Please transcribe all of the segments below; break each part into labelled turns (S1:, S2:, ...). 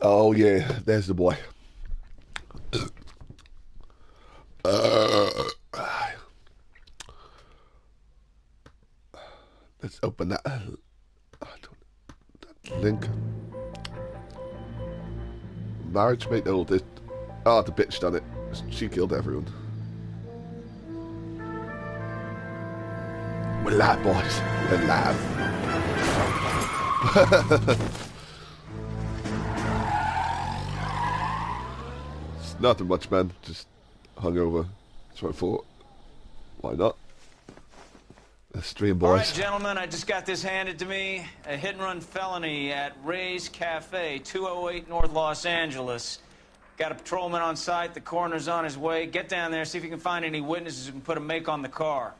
S1: Oh yeah, there's the boy. Let's open that link. Marriage mate. Oh, this. Oh, the bitch done it. She killed everyone. We're live, boys. We're live. It's nothing much, man. Just hungover. So I thought, why not? Let's stream, boys.
S2: All right, gentlemen, I just got this handed to me. A hit-and-run felony at Ray's Cafe, 208 North Los Angeles. Got a patrolman on site. The coroner's on his way. Get down there, see if you can find any witnesses who can put a make on the car.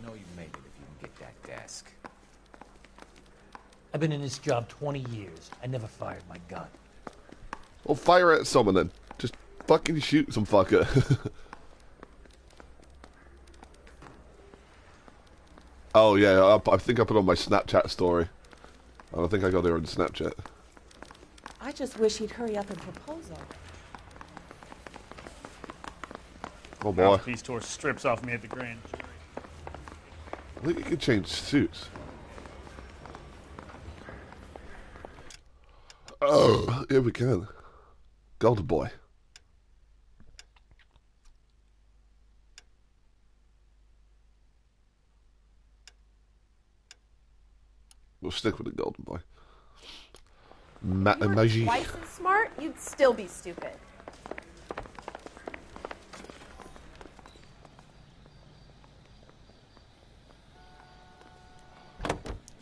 S3: You know you made it if you can get that desk.
S4: I've been in this job 20 years. I never fired my gun.
S1: Well, fire at someone then. Just fucking shoot some fucker. Oh yeah, I think I put on my Snapchat story. I don't think I got there on Snapchat.
S5: I just wish he'd hurry up and propose already.
S1: Oh boy.
S6: Mouthpiece tore strips off me at the Grange.
S1: I think you can change suits. Oh, here we can. Golden boy. We'll stick with the golden boy.
S5: If you were
S1: Emoji.
S5: twice as smart, you'd still be stupid.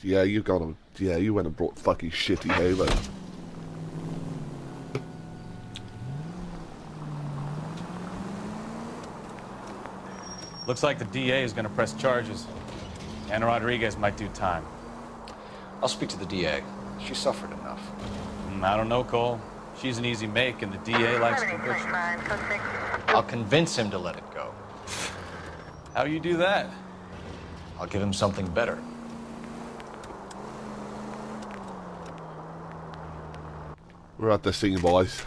S1: Yeah, you got him. Yeah, you went and brought fucking shitty Halo.
S2: Looks like the DA is going to press charges. Anna Rodriguez might do time.
S3: I'll speak to the DA. She suffered enough.
S2: I don't know, Cole. She's an easy make, and the DA likes conviction.
S3: I'll convince him to let it go.
S2: How you do that?
S3: I'll give him something better.
S1: We're at the scene, boys.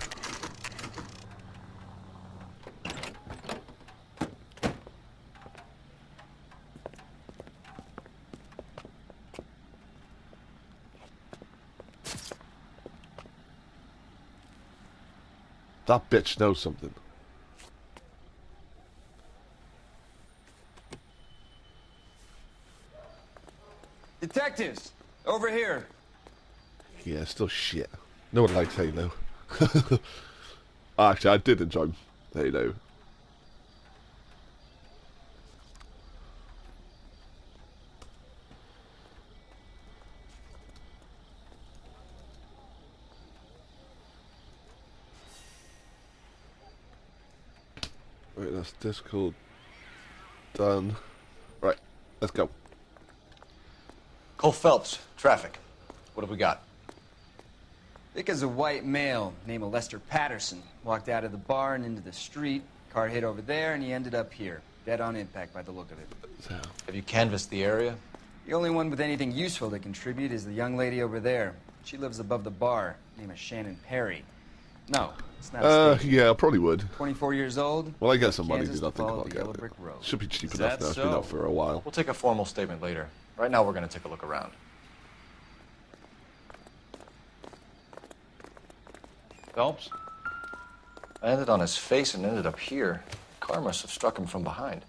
S1: That bitch knows something.
S2: Detectives, over here.
S1: Yeah, still shit. No one likes Halo. Actually, I did enjoy Halo. Right, that's Discord done. Right, let's go.
S3: Cole Phelps, traffic. What have we got?
S7: Vic is a white male named Lester Patterson. Walked out of the bar and into the street. Car hit over there, and he ended up here. Dead on impact by the look of it.
S1: So,
S3: Have you canvassed the area?
S7: The only one with anything useful to contribute is the young lady over there. She lives above the bar. Name is Shannon Perry. No, It's not a stage.
S1: Yeah, I probably would.
S7: 24 years old.
S1: Well, I get some money,
S7: Kansas
S1: did I
S7: to
S1: think
S7: follow
S1: about
S7: the yellow
S1: getting
S7: brick
S1: it.
S7: road.
S1: Should be cheap
S7: Is
S1: enough
S7: that
S1: now, it's been out
S7: so?
S1: for a while.
S3: We'll take a formal statement later. Right now, we're going to take a look around. Phelps? Landed on his face and ended up here. Car must have struck him from behind.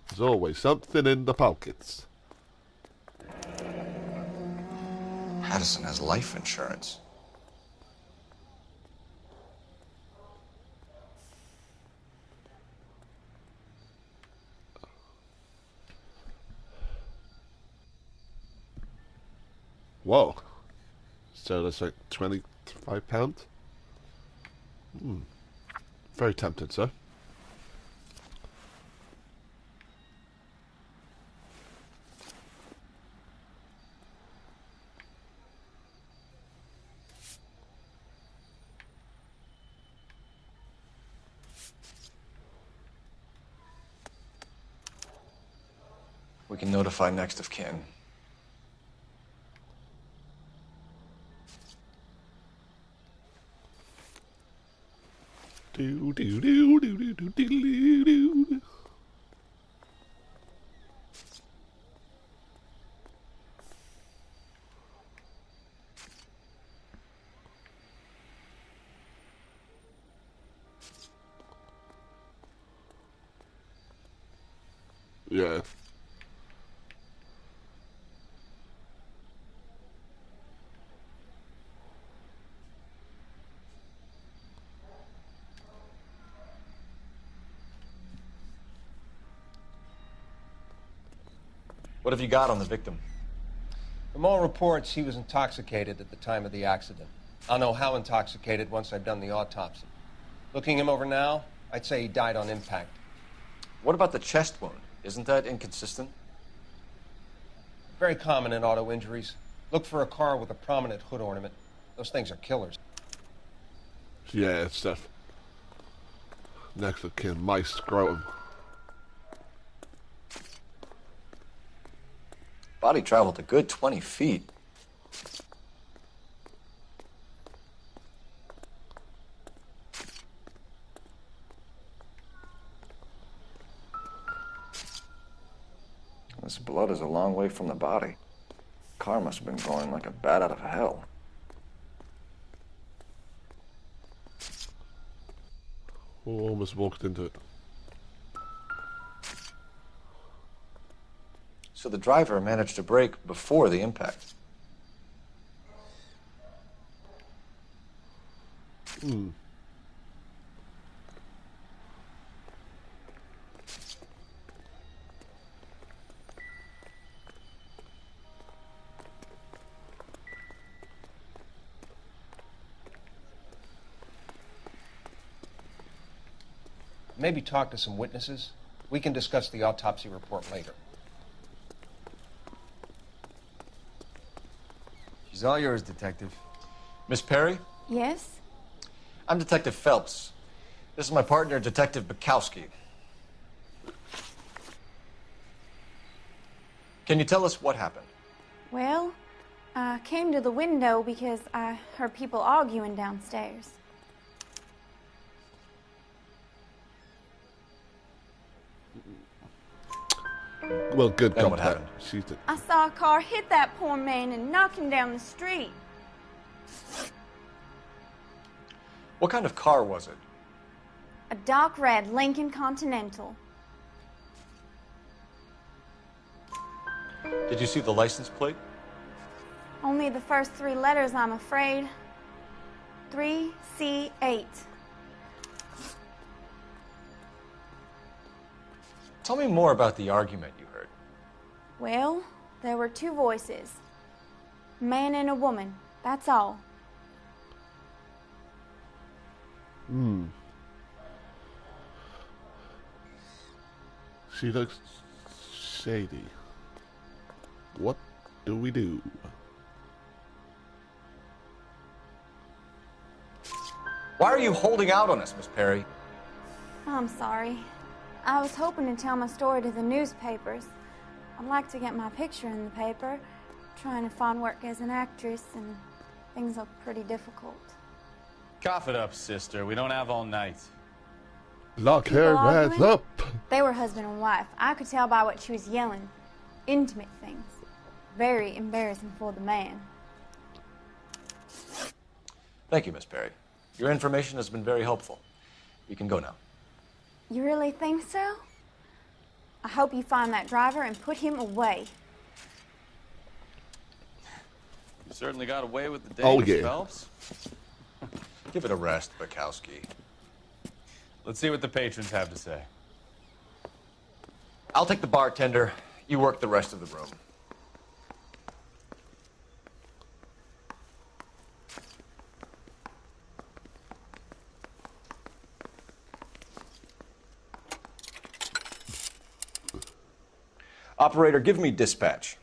S1: There's always something in the pockets.
S3: Patterson has life insurance.
S1: Whoa. So that's like £25? Very tempted, sir.
S3: We can notify next of kin.
S1: Do do do do do do do do. Yeah.
S3: What have you got on the victim?
S8: From all reports, he was intoxicated at the time of the accident. I'll know how intoxicated once I've done the autopsy. Looking him over now, I'd say he died on impact.
S3: What about the chest wound? Isn't that inconsistent?
S8: Very common in auto injuries. Look for a car with a prominent hood ornament. Those things are killers.
S1: Yeah, it's stuff. Next of kin, my scrotum.
S3: Body traveled a good 20 feet. This blood is a long way from the body. Car must have been going like a bat out of hell.
S1: Oh, almost walked into it.
S3: So the driver managed to brake before the impact.
S8: Maybe talk to some witnesses. We can discuss the autopsy report later.
S7: She's all yours, Detective.
S3: Miss Perry?
S9: Yes?
S3: I'm Detective Phelps. This is my partner, Detective Bukowski. Can you tell us what happened?
S9: Well, I came to the window because I heard people arguing downstairs.
S1: Well, good
S3: Then what
S1: contact.
S3: happened?
S1: She's the...
S9: I saw a car hit that poor man and knock him down the street.
S3: What kind of car was it?
S9: A dark red Lincoln Continental.
S3: Did you see the license plate?
S9: Only the first three letters, I'm afraid. 3C8.
S3: Tell me more about the argument you heard.
S9: Well, there were two voices. A man and a woman, that's all.
S1: She looks shady. What do we do?
S3: Why are you holding out on us, Miss Perry?
S9: I'm sorry. I was hoping to tell my story to the newspapers. I'd like to get my picture in the paper. Trying to find work as an actress, and things look pretty difficult.
S2: Cough it up, sister. We don't have all night.
S1: Lock her
S9: People
S1: ass
S9: arguing?
S1: up.
S9: They were husband and wife. I could tell by what she was yelling. Intimate things. Very embarrassing for the man.
S3: Thank you, Miss Perry. Your information has been very helpful. You can go now.
S9: You really think so? I hope you find that driver and put him away.
S2: You certainly got away with the day,
S1: Oh,
S2: Miss
S1: yeah.
S2: Phelps.
S3: Give it a rest, Bukowski.
S2: Let's see what the patrons have to say.
S3: I'll take the bartender. You work the rest of the room. Operator, give me dispatch.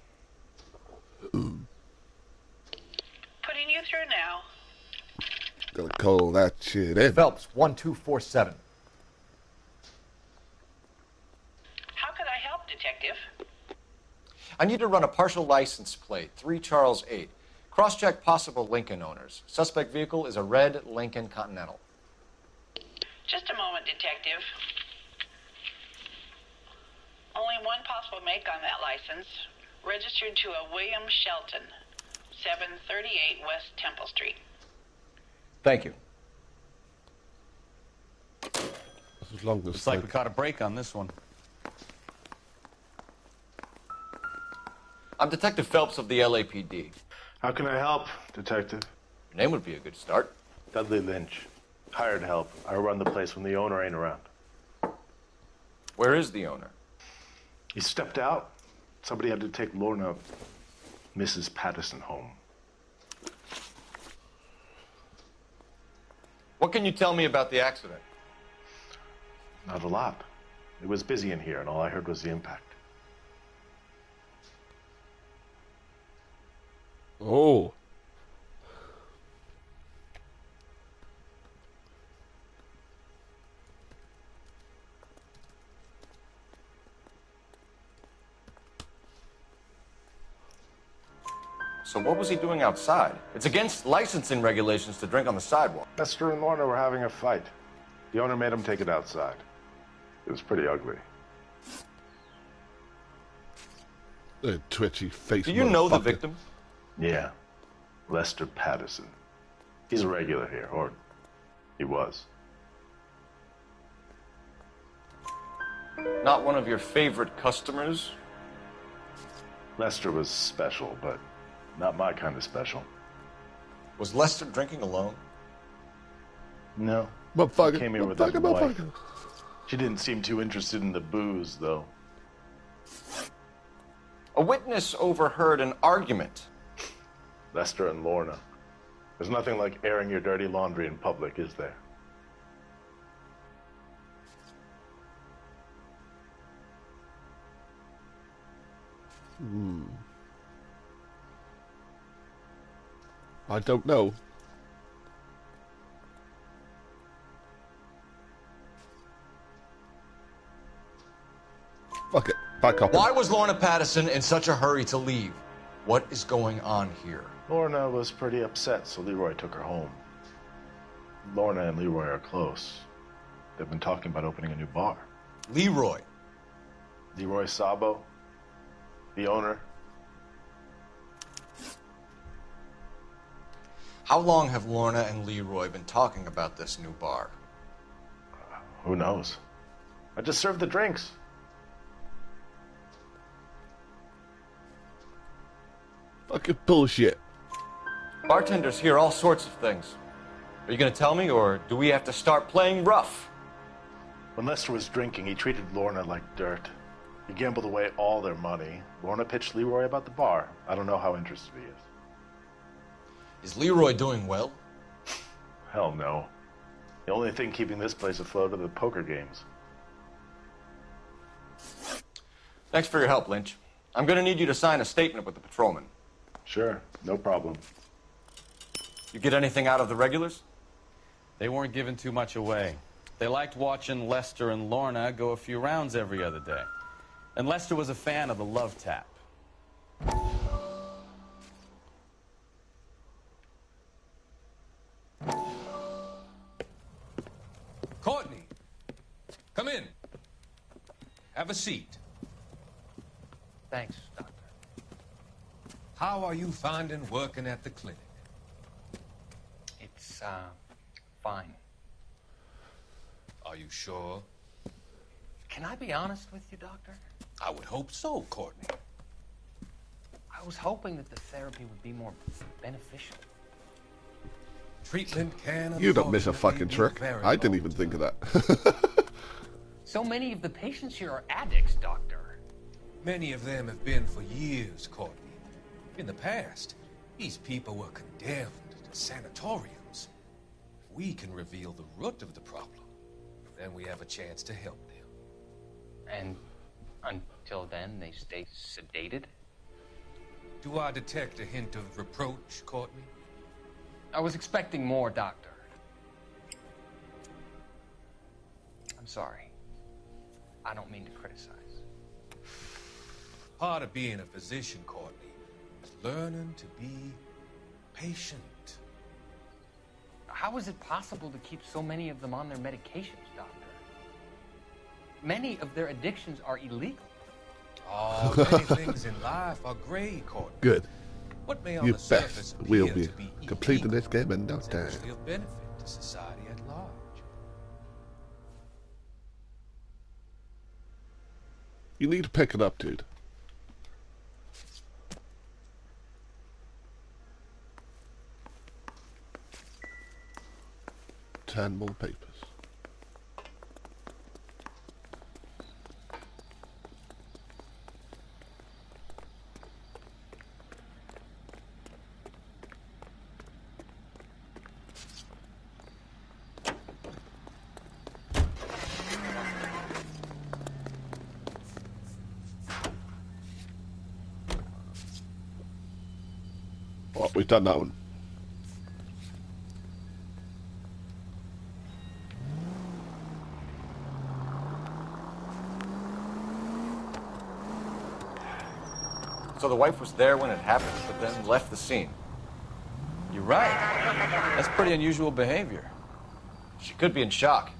S10: Putting you through now.
S1: Gonna call that shit in.
S3: Phelps, 1247.
S10: How could I help, Detective?
S3: I need to run a partial license plate, 3 Charles 8. Cross-check possible Lincoln owners. Suspect vehicle is a red Lincoln Continental.
S10: Just a moment, Detective. Only one possible make on that license. Registered to a William Shelton, 738 West Temple Street.
S3: Thank you.
S1: As long as
S2: Looks like we caught a break on this one.
S3: I'm Detective Phelps of the LAPD.
S11: How can I help, Detective?
S3: Your name would be a good start.
S11: Dudley Lynch. Hired help. I run the place when the owner ain't around.
S3: Where is the owner?
S11: He stepped out. Somebody had to take Lorna, Mrs. Patterson, home.
S3: What can you tell me about the accident?
S11: Not a lot. It was busy in here, and all I heard was the impact.
S1: Oh.
S3: So what was he doing outside? It's against licensing regulations to drink on the sidewalk.
S11: Lester and Lorna were having a fight. The owner made him take it outside. It was pretty ugly.
S1: The twitchy face.
S3: Do you know the
S1: motherfucker.
S3: victim?
S11: Yeah. Lester Patterson. He's a regular here, or he was.
S3: Not one of your favorite customers?
S11: Lester was special, but not my kind of special.
S3: Was Lester drinking alone?
S11: No.
S1: Motherfucker.
S11: He came here with his
S1: Motherfucker,
S11: wife.
S1: motherfucker.
S11: She didn't seem too interested in the booze, though.
S3: A witness overheard an argument.
S11: Lester and Lorna. There's nothing like airing your dirty laundry in public, is there?
S1: I don't know. Fuck it. Back up.
S3: Why was Lorna Patterson in such a hurry to leave? What is going on here?
S11: Lorna was pretty upset, so Leroy took her home. Lorna and Leroy are close. They've been talking about opening a new bar.
S3: Leroy.
S11: Leroy Sabo, the owner.
S3: How long have Lorna and Leroy been talking about this new bar?
S11: Who knows? I just served the drinks.
S1: Fucking bullshit.
S3: Bartenders hear all sorts of things. Are you going to tell me, or do we have to start playing rough?
S11: When Lester was drinking, he treated Lorna like dirt. He gambled away all their money. Lorna pitched Leroy about the bar. I don't know how interested he is.
S3: Is Leroy doing well?
S11: Hell no. The only thing keeping this place afloat are the poker games.
S3: Thanks for your help, Lynch. I'm going to need you to sign a statement with the patrolman.
S11: Sure, no problem.
S3: You get anything out of the regulars?
S2: They weren't giving too much away.
S12: They liked watching Lester and Lorna go a few rounds every other day. And Lester was a fan of the love tap.
S13: Courtney, come in. Have a seat.
S8: Thanks, Doctor.
S13: How are you finding working at the clinic?
S8: It's, fine.
S13: Are you sure?
S8: Can I be honest with you, Doctor?
S13: I would hope so, Courtney.
S8: I was hoping that the therapy would be more beneficial.
S13: Treatment can...
S1: You don't miss a fucking trick. I didn't even think of that.
S8: So many of the patients here are addicts, Doctor.
S13: Many of them have been for years, Courtney. In the past, these people were condemned to sanatoriums. If we can reveal the root of the problem, then we have a chance to help them.
S8: And until then, they stay sedated?
S13: Do I detect a hint of reproach, Courtney?
S8: I was expecting more, Doctor. I'm sorry. I don't mean to criticize.
S13: Part of being a physician, Courtney, is learning to be patient.
S8: How is it possible to keep so many of them on their medications, Doctor? Many of their addictions are illegal.
S13: Oh, many things in life are gray, Courtney.
S1: Good.
S13: What may on
S1: You
S13: the surface
S1: best will
S13: appear
S1: be
S13: to be
S1: completing this game in no
S13: is
S1: time.
S13: actually of benefit to society at large.
S1: You need to pick it up, dude. Ten more papers. Oh, we've done that one.
S3: So the wife was there when it happened, but then left the scene.
S12: You're right. That's pretty unusual behavior.
S3: She could be in shock.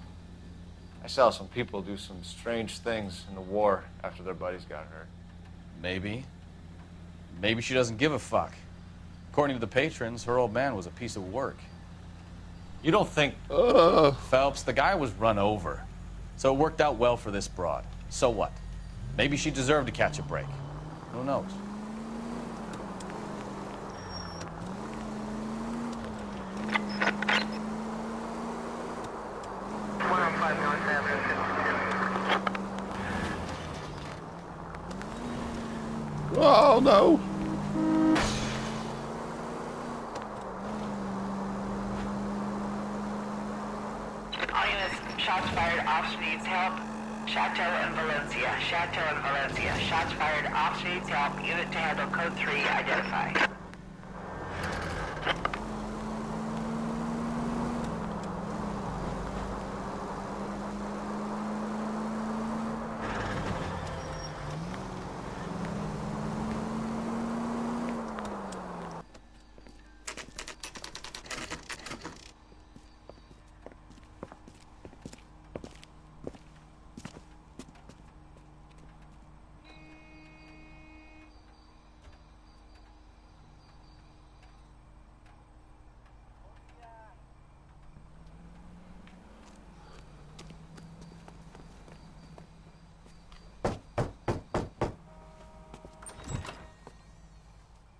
S3: I saw some people do some strange things in the war after their buddies got hurt.
S12: Maybe. Maybe she doesn't give a fuck. According to the patrons, her old man was a piece of work.
S3: You don't think...
S12: Phelps, the guy was run over. So it worked out well for this broad. So what? Maybe she deserved to catch a break. Who knows?
S1: Oh no!
S10: Shots fired, officer needs help. Chateau and Valencia. Chateau and Valencia. Shots fired, officer needs help. Unit to handle code 3, identify.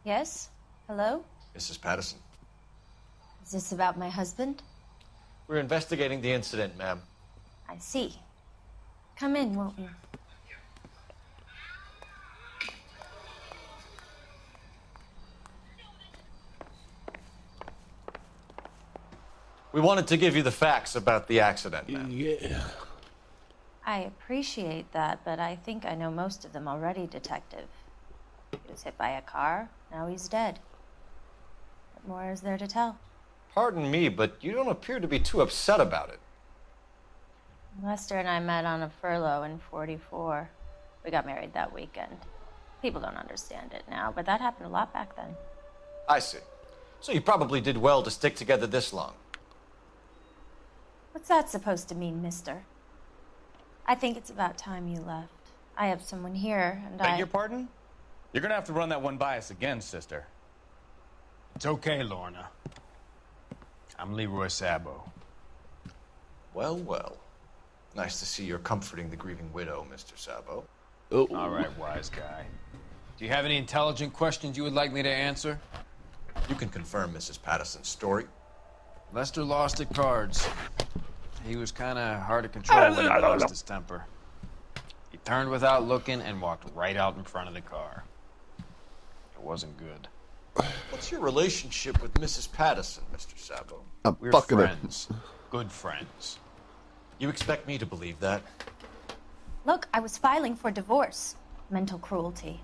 S14: Yes? Hello?
S3: Mrs. Patterson.
S14: Is this about my husband?
S3: We're investigating the incident, ma'am.
S14: I see. Come in, won't you?
S3: We wanted to give you the facts about the accident, ma'am.
S1: Yeah.
S14: I appreciate that, but I think I know most of them already, Detective. He was hit by a car, now he's dead. What more is there to tell?
S3: Pardon me, but you don't appear to be too upset about it.
S14: Lester and I met on a furlough in '44. We got married that weekend. People don't understand it now, but that happened a lot back then.
S3: I see. So you probably did well to stick together this long.
S14: What's that supposed to mean, mister? I think it's about time you left. I have someone here, and
S12: Beg your pardon? You're gonna have to run that one by us again, sister.
S15: It's okay, Lorna. I'm Leroy Sabo.
S3: Well, well. Nice to see you're comforting the grieving widow, Mr. Sabo.
S1: Oh.
S15: All right, wise guy. Do you have any intelligent questions you would like me to answer?
S3: You can confirm Mrs. Patterson's story.
S15: Lester lost at cards. He was kind of hard to control when he lost his temper. He turned without looking and walked right out in front of the car. It wasn't good.
S3: What's your relationship with Mrs. Patterson, Mr. Sabo?
S15: We're friends. Good friends.
S3: You expect me to believe that?
S14: Look, I was filing for divorce. Mental cruelty.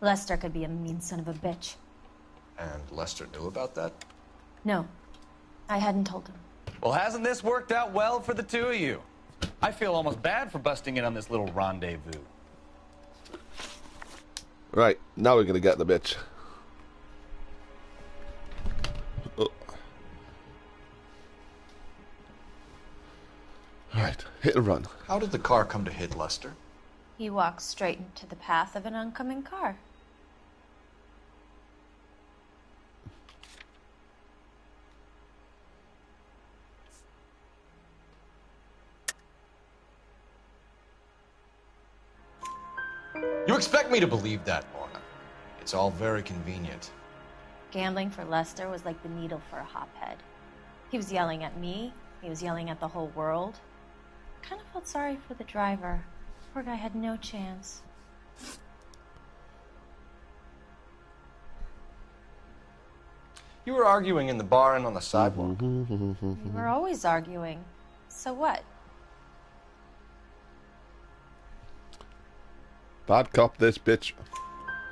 S14: Lester could be a mean son of a bitch.
S3: And Lester knew about that?
S14: No, I hadn't told him.
S12: Well, hasn't this worked out well for the two of you? I feel almost bad for busting in on this little rendezvous.
S1: Right, now we're gonna get the bitch. Oh. Right, hit and run.
S3: How did the car come to hit Lester?
S14: He walked straight into the path of an oncoming car.
S3: You expect me to believe that, Lorna? It's all very convenient.
S14: Gambling for Lester was like the needle for a hophead. He was yelling at me. He was yelling at the whole world. I kind of felt sorry for the driver. Poor guy had no chance.
S3: You were arguing in the bar and on the sidewalk.
S14: We were always arguing. So what?
S1: Bad cop, this bitch.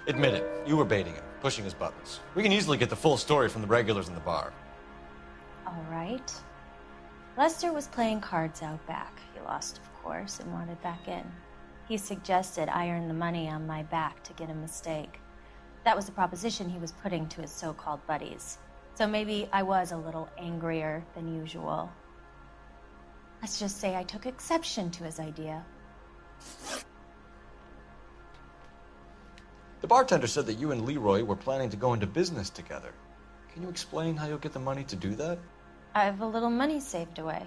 S3: Admit it, you were baiting him, pushing his buttons. We can easily get the full story from the regulars in the bar.
S14: All right. Lester was playing cards out back. He lost, of course, and wanted back in. He suggested I earn the money on my back to get a mistake. That was the proposition he was putting to his so-called buddies. So maybe I was a little angrier than usual. Let's just say I took exception to his idea.
S3: The bartender said that you and Leroy were planning to go into business together. Can you explain how you'll get the money to do that?
S14: I have a little money saved away.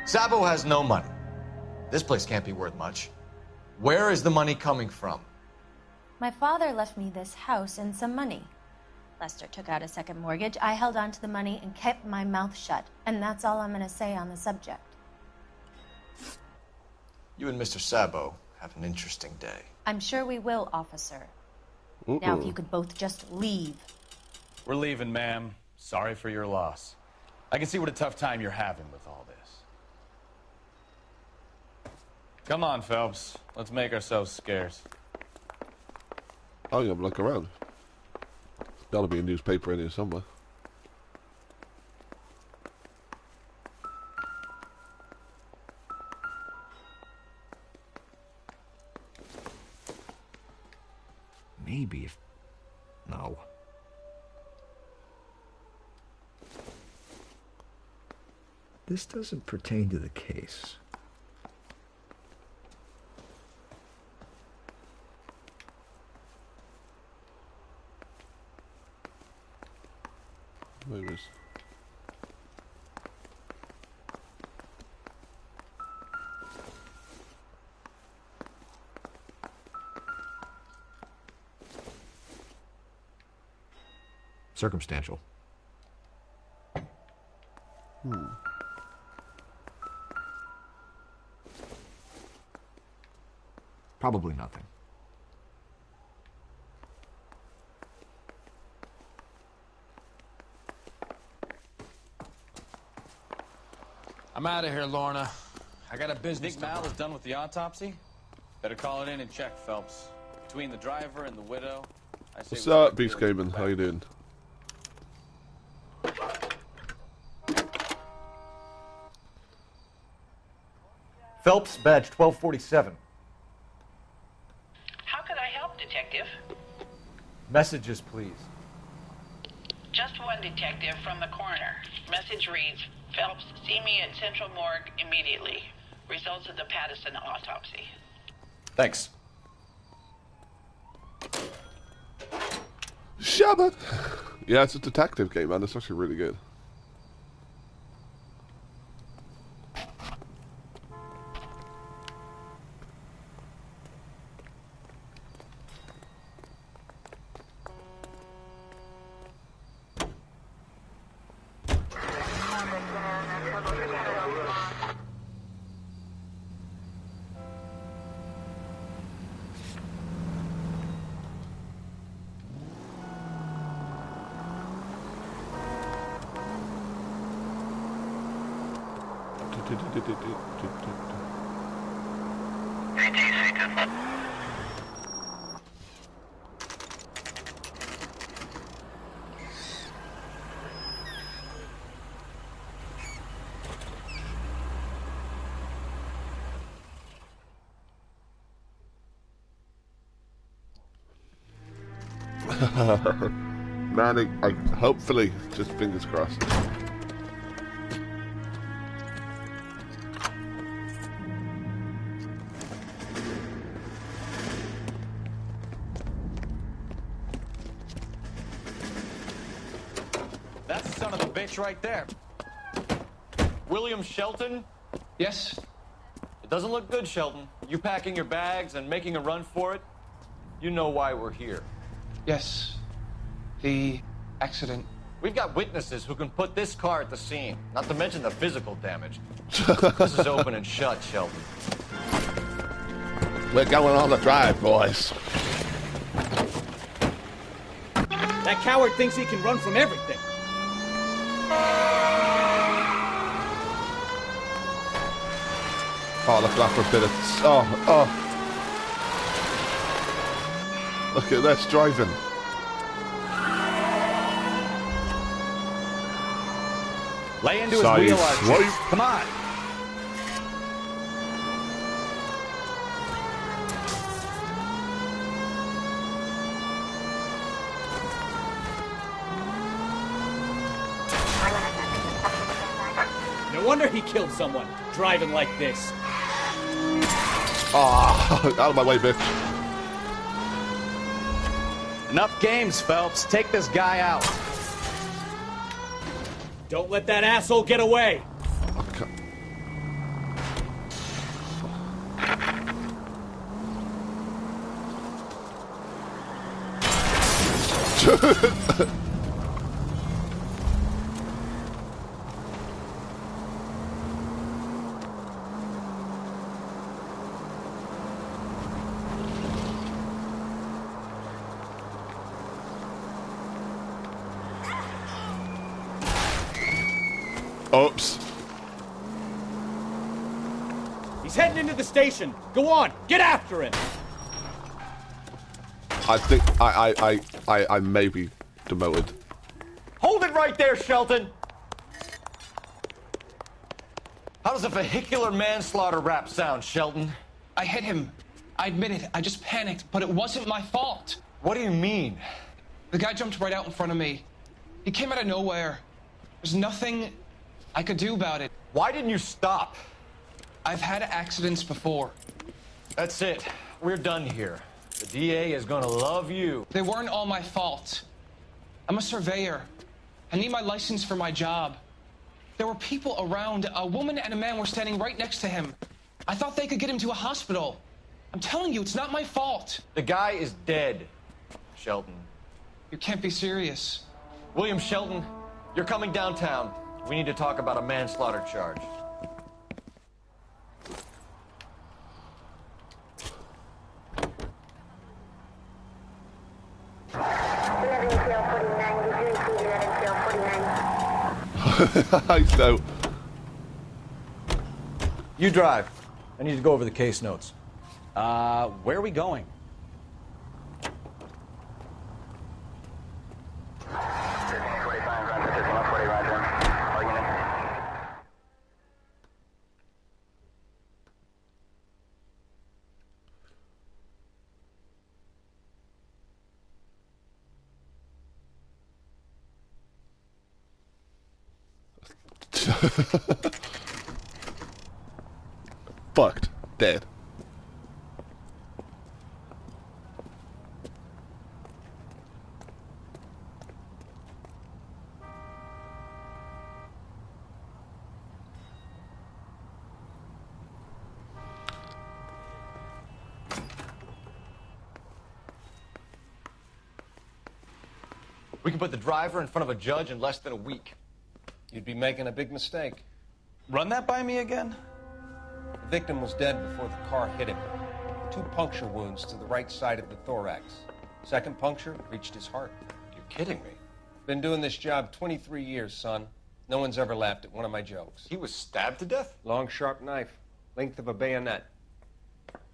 S3: Sabo has no money. This place can't be worth much. Where is the money coming from?
S14: My father left me this house and some money. Lester took out a second mortgage. I held on to the money and kept my mouth shut. And that's all I'm going to say on the subject.
S3: You and Mr. Sabo have an interesting day.
S14: I'm sure we will, officer. Now, if you could both just leave.
S12: We're leaving, ma'am. Sorry for your loss. I can see what a tough time you're having with all this. Come on, Phelps. Let's make ourselves scarce.
S1: I'm gonna look around. There's gotta be a newspaper in here somewhere.
S16: Maybe if... No. This doesn't pertain to the case.
S1: Where is...
S16: Circumstantial. Probably nothing.
S15: I'm out of here, Lorna. I got a business.
S12: Think Mal is done with the autopsy? Better call it in and check, Phelps. Between the driver and the widow, I say...
S1: What's up, Beast Gaming? How you doing?
S3: Phelps, badge 1247.
S10: How can I help, Detective?
S3: Messages, please.
S10: Just one detective from the coroner. Message reads, Phelps, see me at Central Morgue immediately. Results of the Patterson autopsy.
S3: Thanks.
S1: Shabba! Yeah, it's a detective game, man. It's actually really good. Man, I hopefully, just fingers crossed.
S3: That's the son of a bitch right there. William Shelton?
S17: Yes?
S3: It doesn't look good, Shelton. You packing your bags and making a run for it? You know why we're here.
S17: Yes. The accident.
S3: We've got witnesses who can put this car at the scene, not to mention the physical damage. This is open and shut, Shelton.
S1: We're going on the drive, boys.
S6: That coward thinks he can run from everything.
S1: Oh, look at that for a bit of... Oh. Look at this, driving.
S12: Lay into his wheel, Archie. Come on.
S6: No wonder he killed someone, driving like this.
S1: Oh, out of my way, bitch.
S12: Enough games, Phelps. Take this guy out.
S6: Don't let that asshole get away.
S1: Oops.
S6: He's heading into the station. Go on, get after him.
S1: I think I may be demoted.
S3: Hold it right there, Shelton! How does a vehicular manslaughter rap sound, Shelton?
S17: I hit him. I admit it. I just panicked, but it wasn't my fault.
S3: What do you mean?
S17: The guy jumped right out in front of me. He came out of nowhere. There's nothing I could do about it.
S3: Why didn't you stop?
S17: I've had accidents before.
S3: That's it. We're done here. The DA is gonna love you.
S17: They weren't all my fault. I'm a surveyor. I need my license for my job. There were people around. A woman and a man were standing right next to him. I thought they could get him to a hospital. I'm telling you, it's not my fault.
S3: The guy is dead, Shelton.
S17: You can't be serious.
S3: William Shelton, you're coming downtown. We need to talk about a manslaughter charge.
S1: So,
S3: you drive. I need to go over the case notes.
S12: Where are we going?
S1: Fucked. Dead.
S3: We can put the driver in front of a judge in less than a week.
S8: You'd be making a big mistake.
S12: Run that by me again?
S8: The victim was dead before the car hit him. 2 puncture wounds to the right side of the thorax. Second puncture reached his heart.
S3: You're kidding me.
S8: Been doing this job 23 years, son. No one's ever laughed at one of my jokes.
S3: He was stabbed to death?
S8: Long, sharp knife. Length of a bayonet.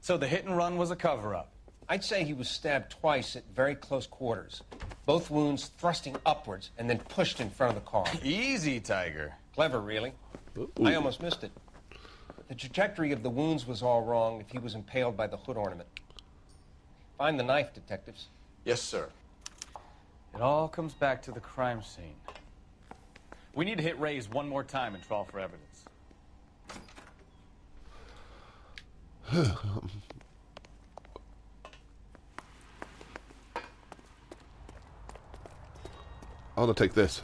S12: So the hit and run was a cover-up?
S8: I'd say he was stabbed twice at very close quarters. Both wounds thrusting upwards and then pushed in front of the car.
S12: Easy, Tiger.
S8: Clever, really.
S1: Ooh.
S8: I almost missed it. The trajectory of the wounds was all wrong if he was impaled by the hood ornament. Find the knife, detectives.
S3: Yes, sir.
S12: It all comes back to the crime scene. We need to hit Ray's one more time and trawl for evidence.
S1: I want to take this.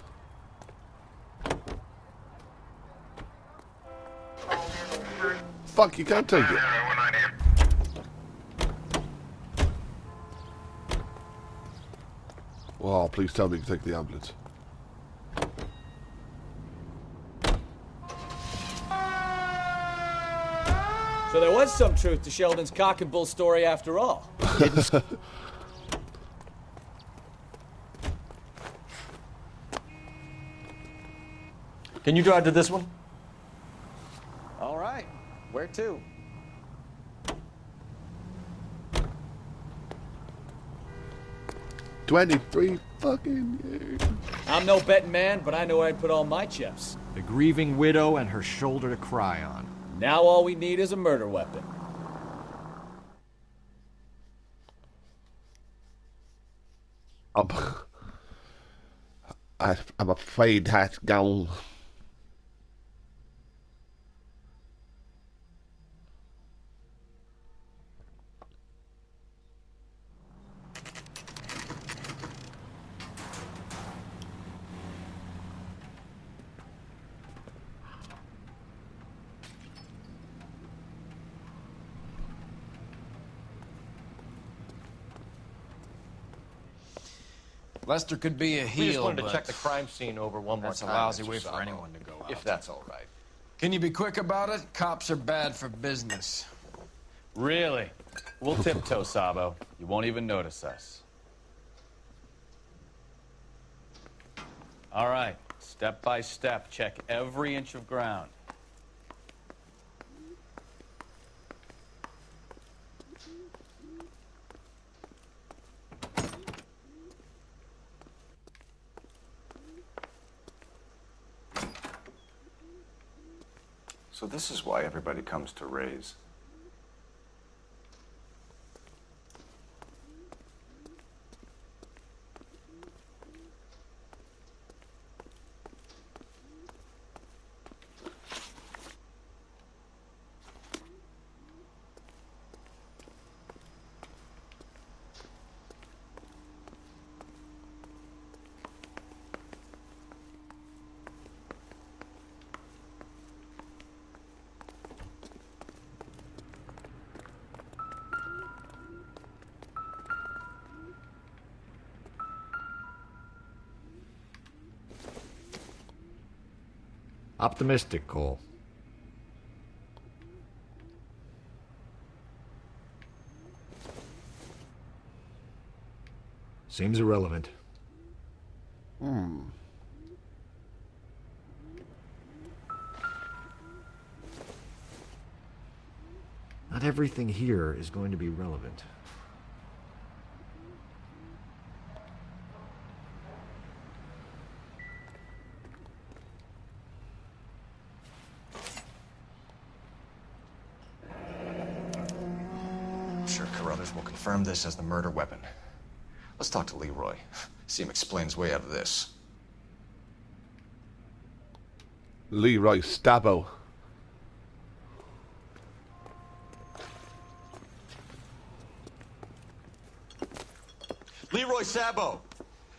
S1: Fuck, you can't take it. Oh, please tell me you can take the ambulance.
S6: So there was some truth to Sheldon's cock and bull story after all.
S3: Can you drive to this one?
S12: All right. Where to?
S1: $23 fucking years.
S6: I'm no betting man, but I know where I'd put all my chips.
S3: The grieving widow and her shoulder to cry on.
S6: Now all we need is a murder weapon.
S1: I'm afraid that's gone.
S15: Lester could be a heel,
S3: We just wanted to
S15: but
S3: check the crime scene over one more
S15: that's
S3: time.
S15: a lousy
S3: Mr.
S15: way for
S3: Sabo.
S15: anyone to go out.
S3: If that's all right.
S15: Can you be quick about it? Cops are bad for business.
S12: Really? We'll tiptoe, Sabo. You won't even notice us. All right. Step by step, check every inch of ground.
S3: So this is why everybody comes to Ray's.
S18: Optimistic, Cole. Seems irrelevant. Not everything here is going to be relevant.
S3: Sure, Carruthers will confirm this as the murder weapon. Let's talk to Leroy. See him explain his way out of this.
S1: Leroy Stabbo.
S3: Leroy Sabo,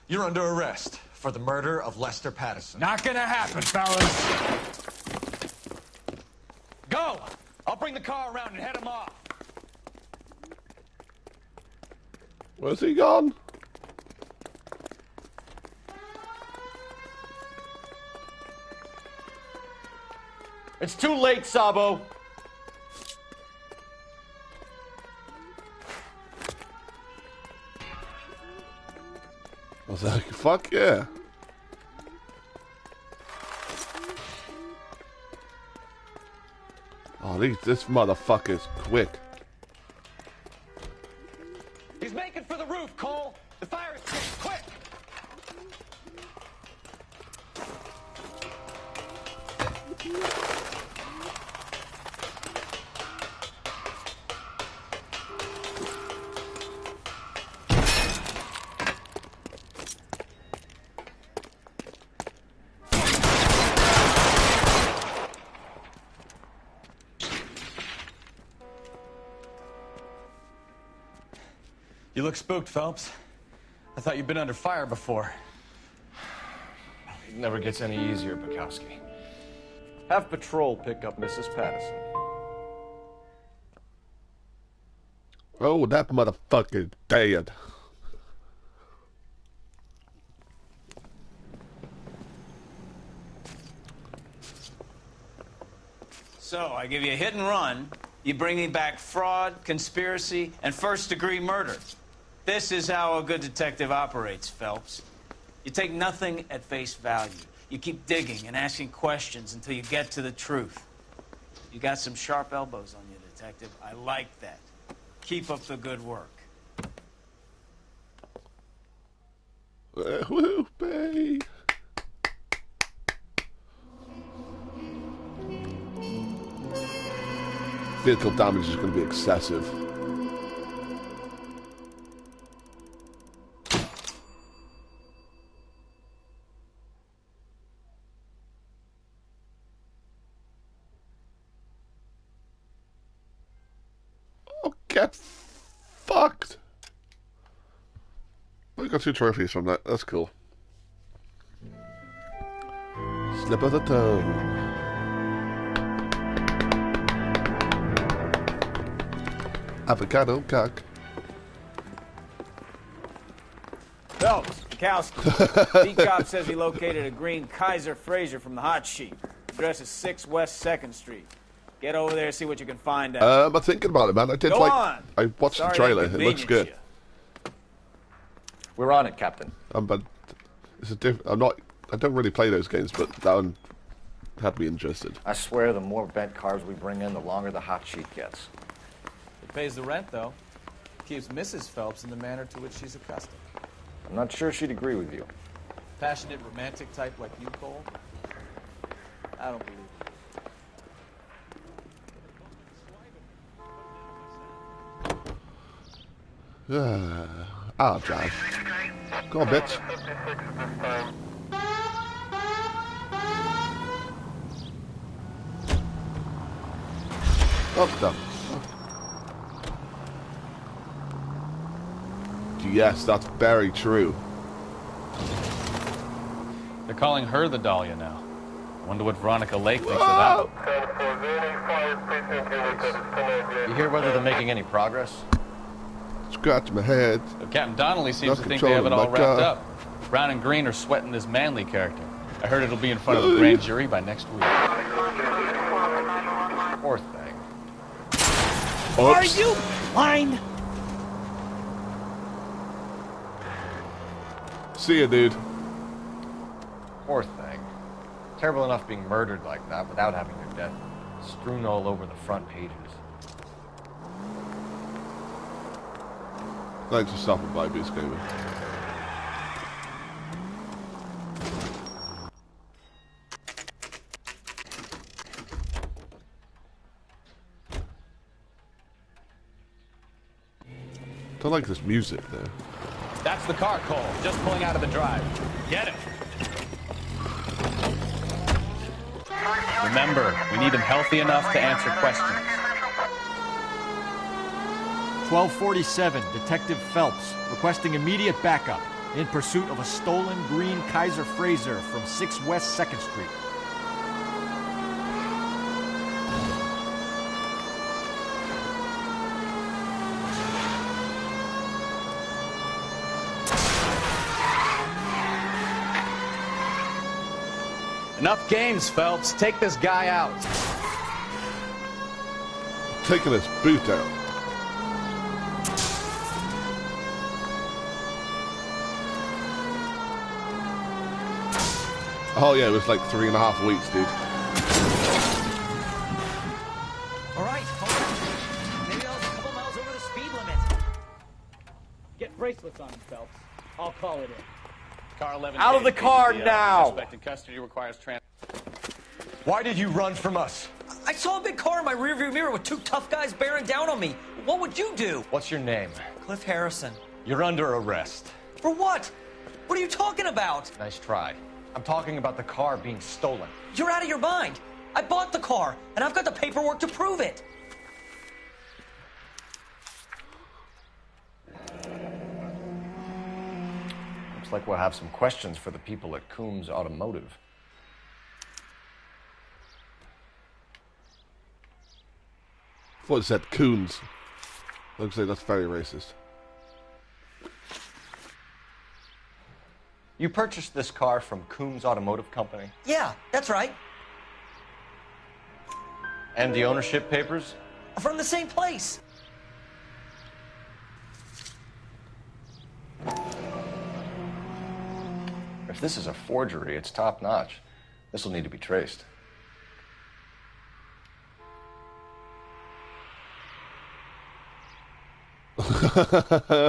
S3: you're under arrest for the murder of Lester Patterson.
S6: Not gonna happen, fellas. Go! I'll bring the car around and head him off.
S1: Where's he gone?
S3: It's too late, Sabo.
S1: I was like, fuck yeah. Oh, this motherfucker's quick.
S6: He's making for the roof, Cole. The fire escape, quick!
S12: You look spooked, Phelps. I thought you'd been under fire before.
S3: It never gets any easier, Bukowski. Have patrol pick up Mrs. Patterson.
S1: Oh, that motherfucker's dead.
S2: So, I give you a hit and run. You bring me back fraud, conspiracy, and first-degree murder. This is how a good detective operates, Phelps. You take nothing at face value. You keep digging and asking questions until you get to the truth. You got some sharp elbows on you, detective. I like that. Keep up the good work.
S1: Woohoo, babe. Physical damage is going to be excessive. Oh, get fucked. I got 2 trophies from that. That's cool. Slip of the tongue. Avocado cock.
S2: Phelps, Bukowski. D-Cop says he located a green Kaiser Fraser from the hot sheet. Address is 6 West 2nd Street. Get over there, see what you can find out.
S1: I'm thinking about it, man. I did
S2: Go on.
S1: I watched
S2: Sorry
S1: the
S2: to
S1: trailer. It looks good.
S2: you.
S3: We're on it, Captain.
S1: But it's a I don't really play those games, but that one had me interested.
S3: I swear the more bent cars we bring in, the longer the hot sheet gets.
S12: It pays the rent, though. Keeps Mrs. Phelps in the manner to which she's accustomed.
S3: I'm not sure she'd agree with you.
S12: Passionate, romantic type like you, Cole? I don't believe it.
S1: I'll drive. Go on, bitch. Up them. Yes, that's very true.
S12: They're calling her the Dahlia now. Wonder what Veronica Lake thinks of that.
S3: You hear whether they're making any progress?
S1: Scratch my head.
S12: So Captain Donnelly seems
S1: Not
S12: to think they have it all
S1: controlling my
S12: wrapped
S1: car.
S12: up. Brown and Green are sweating this Manley character. I heard it'll be in front of a grand jury by next week.
S3: Poor thing.
S4: Are you blind?
S1: See ya, dude.
S3: Poor thing. Terrible enough being murdered like that without having their death strewn all over the front pages.
S1: Thanks for stopping by, Beast Gamer. Don't like this music though.
S12: That's the car, Cole. Just pulling out of the drive. Get it. Remember, we need him healthy enough to answer questions.
S18: 1247, Detective Phelps, requesting immediate backup in pursuit of a stolen green Kaiser Frazer from 6 West 2nd Street.
S12: Enough games, Phelps. Take this guy out.
S1: Taking his boot out. Oh yeah, it was like 3.5 weeks, dude.
S4: All right, hold on. Maybe I was a couple miles over the speed limit.
S6: Get bracelets on him, Phelps. I'll call it in.
S12: Car 11.
S3: Out of the car now!
S12: Suspect in custody requires
S3: Why did you run from us?
S4: I saw a big car in my rearview mirror with 2 tough guys bearing down on me. What would you do?
S3: What's your name?
S4: Cliff Harrison.
S3: You're under arrest.
S4: For what? What are you talking about?
S3: Nice try. I'm talking about the car being stolen.
S4: You're out of your mind. I bought the car, and I've got the paperwork to prove it.
S3: Looks like we'll have some questions for the people at Coombs Automotive.
S1: I thought it said coons. Looks like that's very racist.
S3: You purchased this car from Coombs Automotive Company?
S4: Yeah, that's right.
S3: And the ownership papers?
S4: From the same place.
S3: If this is a forgery, it's top-notch. This will need to be traced.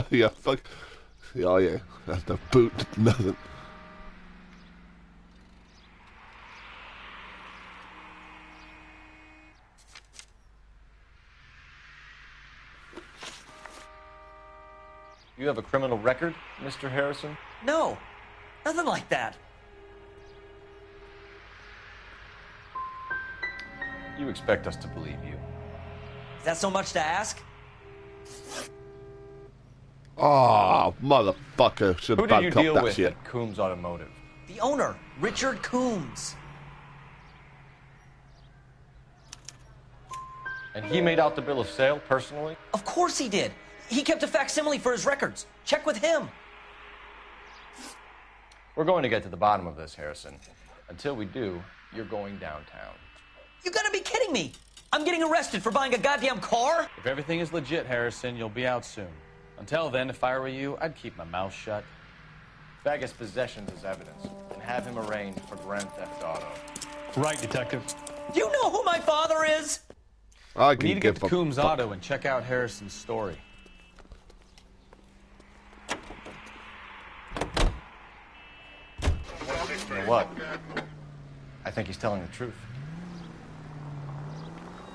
S1: Yeah, fuck. Oh yeah, that's the boot. Nothing.
S3: You have a criminal record, Mr. Harrison?
S4: No, nothing like that.
S3: You expect us to believe you.
S4: Is that so much to ask?
S1: Oh, motherfucker. Should
S3: Who
S1: have
S3: did you
S1: bad
S3: deal
S1: that
S3: with
S1: shit.
S3: at Coombs Automotive?
S4: The owner, Richard Coombs.
S3: And he made out the bill of sale personally?
S4: Of course he did. He kept a facsimile for his records. Check with him.
S3: We're going to get to the bottom of this, Harrison. Until we do, you're going downtown.
S4: You gotta be kidding me. I'm getting arrested for buying a goddamn car?
S12: If everything is legit, Harrison, you'll be out soon. Until then, if I were you, I'd keep my mouth shut.
S3: Bag his possessions as evidence and have him arraigned for Grand Theft Auto.
S6: Right, Detective.
S4: Do you know who my father is?
S1: I
S12: We
S1: can
S12: need to get
S1: give
S12: to
S1: a
S12: Coombs
S1: fuck.
S12: Auto and check out Harrison's story.
S3: You know what? I think he's telling the truth.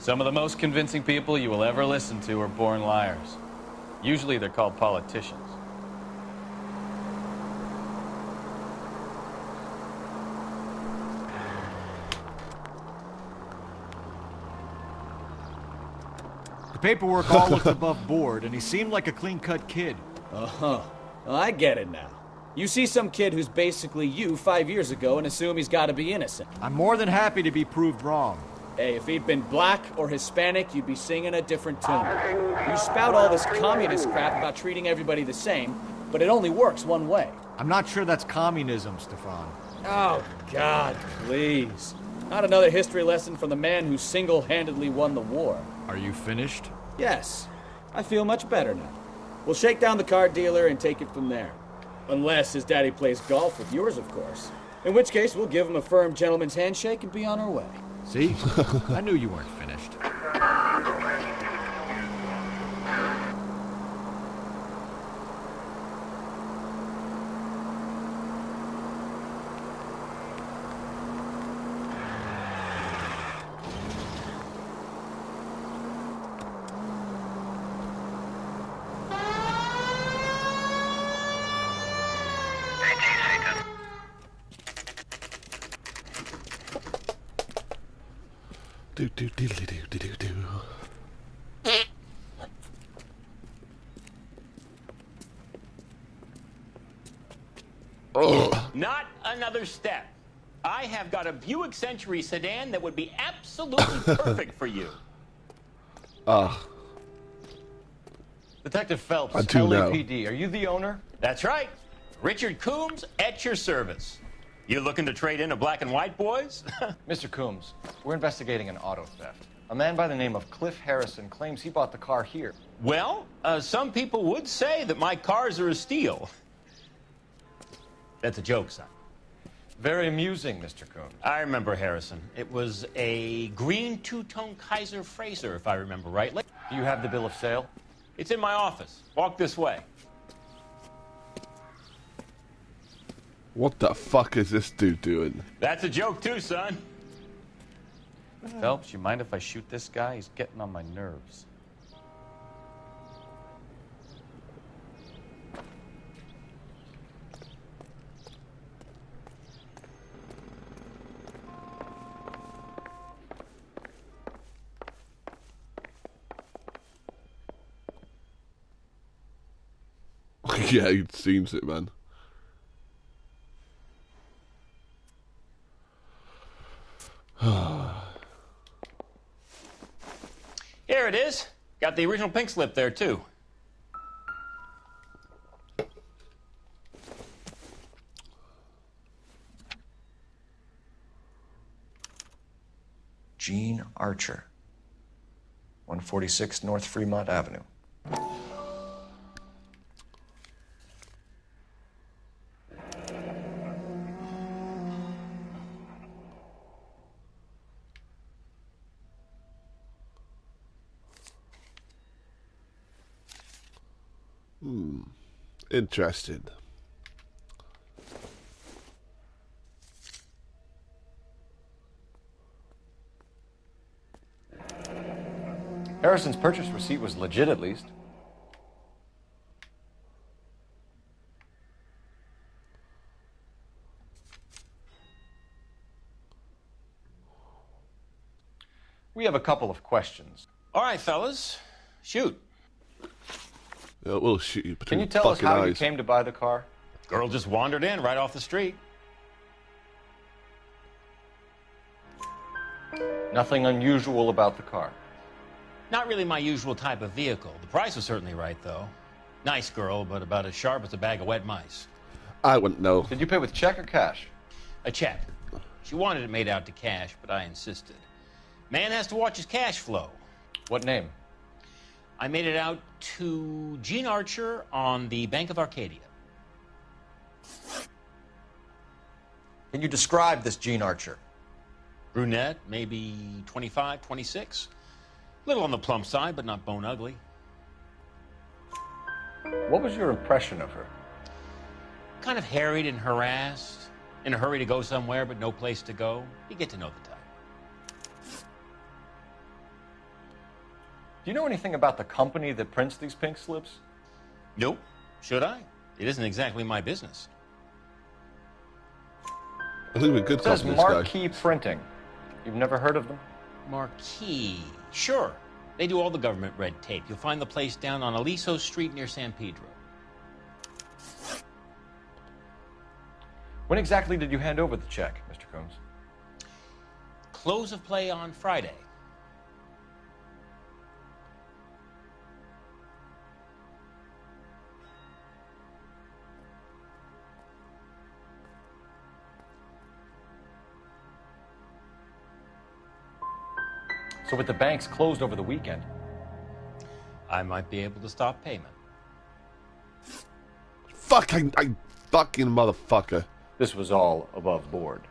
S12: Some of the most convincing people you will ever listen to are born liars. Usually they're called politicians.
S18: The paperwork all looked above board, and he seemed like a clean-cut kid.
S6: Uh-huh. Well, I get it now. You see some kid who's basically you 5 years ago and assume he's got to be innocent.
S18: I'm more than happy to be proved wrong.
S6: Hey, if he'd been black or Hispanic, you'd be singing a different tune. You spout all this communist crap about treating everybody the same, but it only works one way.
S18: I'm not sure that's communism, Stefan.
S6: Oh, God, please. Not another history lesson from the man who single-handedly won the war.
S18: Are you finished?
S6: Yes. I feel much better now. We'll shake down the car dealer and take it from there. Unless his daddy plays golf with yours, of course. In which case, we'll give him a firm gentleman's handshake and be on our way.
S18: See? I knew you weren't finished.
S1: Do do do do do do do. Oh.
S19: Not another step. I have got a Buick Century sedan that would be absolutely perfect for you.
S1: Ah.
S3: Detective Phelps,
S1: I do know.
S3: LAPD. Are you the owner?
S19: That's right. Richard Coombs at your service. You looking to trade in a black and white, boys?
S3: Mr. Coombs, we're investigating an auto theft. A man by the name of Cliff Harrison claims he bought the car here.
S19: Well, some people would say that my cars are a steal. That's a joke, son.
S3: Very amusing, Mr. Coombs.
S19: I remember Harrison. It was a green two-tone Kaiser Frazer, if I remember rightly.
S3: Do you have the bill of sale?
S19: It's in my office. Walk this way.
S1: What the fuck is this dude doing?
S19: That's a joke too, son.
S12: Phelps, you mind if I shoot this guy? He's getting on my nerves.
S1: Yeah, it seems it, man.
S19: Here it is. Got the original pink slip there, too.
S3: Gene Archer, 146 North Fremont Avenue.
S1: Interesting.
S3: Harrison's purchase receipt was legit, at least. We have a couple of questions.
S19: All right, fellas. Shoot.
S1: Yeah, we'll shoot you between
S3: Can you tell us
S1: fucking
S3: how
S1: eyes.
S3: you came to buy the car?
S19: Girl just wandered in right off the street.
S3: Nothing unusual about the car.
S19: Not really my usual type of vehicle. The price was certainly right, though. Nice girl, but about as sharp as a bag of wet mice.
S1: I wouldn't know.
S3: Did you pay with check or cash?
S19: A check. She wanted it made out to cash, but I insisted. Man has to watch his cash flow.
S3: What name?
S19: I made it out to Gene Archer on the Bank of Arcadia.
S3: Can you describe this Gene Archer?
S19: Brunette, maybe 25, 26. Little on the plump side, but not bone ugly.
S3: What was your impression of her?
S19: Kind of harried and harassed. In a hurry to go somewhere, but no place to go. You get to know the type.
S3: Do you know anything about the company that prints these pink slips?
S19: Nope. Should I? It isn't exactly my business.
S1: I think we're good.
S3: It says
S1: copy this guy.
S3: Marquee Printing. You've never heard of them?
S19: Marquee. Sure. They do all the government red tape. You'll find the place down on Aliso Street near San Pedro.
S3: When exactly did you hand over the check, Mr. Coombs?
S19: Close of play on Friday.
S3: So with the banks closed over the weekend,
S19: I might be able to stop payment.
S1: Fucking motherfucker.
S3: this was all above board.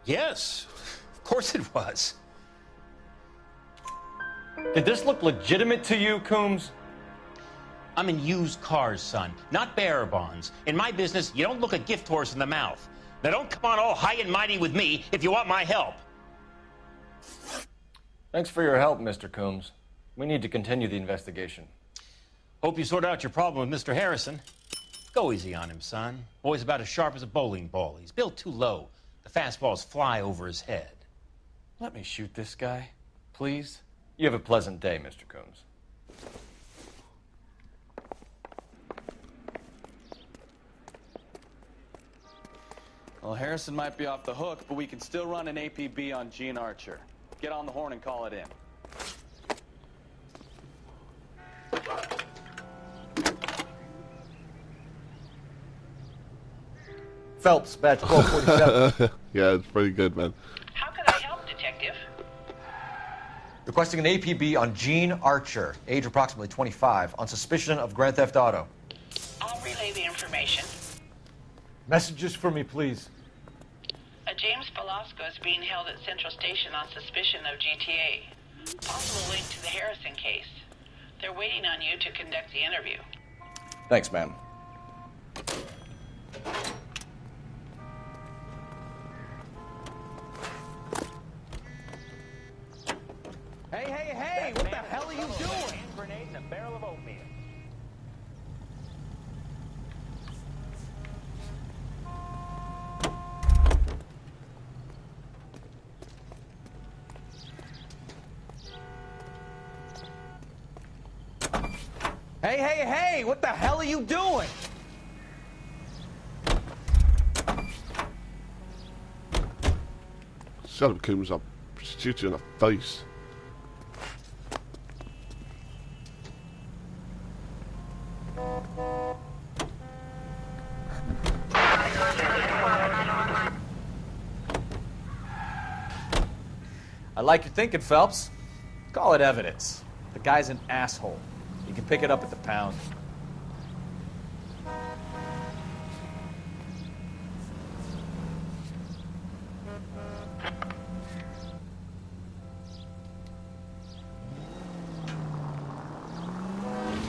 S19: Yes, of course it was.
S3: Did this look legitimate to you, Coombs?
S19: I'm in used cars, son, not bearer bonds. In my business, you don't look a gift horse in the mouth. Now don't come on all high and mighty with me if you want my help.
S3: Thanks for your help, Mr. Coombs. We need to continue the investigation.
S19: Hope you sort out your problem with Mr. Harrison. Go easy on him, son. Boy's about as sharp as a bowling ball. He's built too low. The fastballs fly over his head.
S12: Let me shoot this guy.
S6: Please?
S3: You have a pleasant day, Mr. Coombs.
S12: Well, Harrison might be off the hook, but we can still run an APB on Gene Archer. Get on the horn and call it in.
S3: Phelps, badge 1247.
S1: Yeah, it's pretty good, man.
S10: How can I help, Detective?
S3: Requesting an APB on Gene Archer, age approximately 25, on suspicion of Grand Theft Auto.
S10: I'll relay the information.
S3: Messages for me, please.
S10: A James Velasco is being held at Central Station on suspicion of GTA. Possible link to the Harrison case. They're waiting on you to conduct the interview.
S3: Thanks, ma'am.
S4: Hey, what the hell are you doing?
S19: Hand grenade and a barrel of oatmeal.
S4: Hey, what the hell are you doing?
S1: Shut up, Coombs. I'll shoot you in the face.
S6: I like your thinking, Phelps. Call it evidence. The guy's an asshole. You can pick it up at the pound.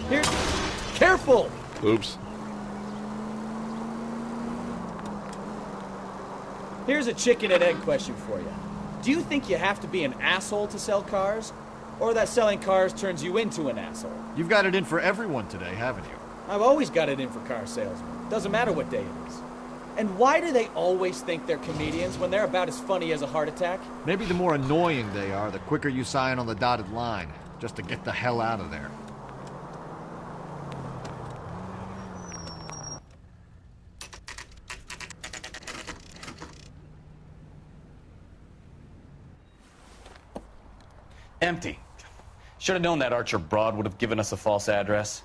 S6: Here, careful!
S1: Oops.
S6: Here's a chicken and egg question for you. Do you think you have to be an asshole to sell cars? Or that selling cars turns you into an asshole?
S18: You've got it in for everyone today, haven't you?
S6: I've always got it in for car salesmen. Doesn't matter what day it is. And why do they always think they're comedians when they're about as funny as a heart attack?
S18: Maybe the more annoying they are, the quicker you sign on the dotted line, just to get the hell out of there.
S12: Empty. Should have known that Archer broad would have given us a false address.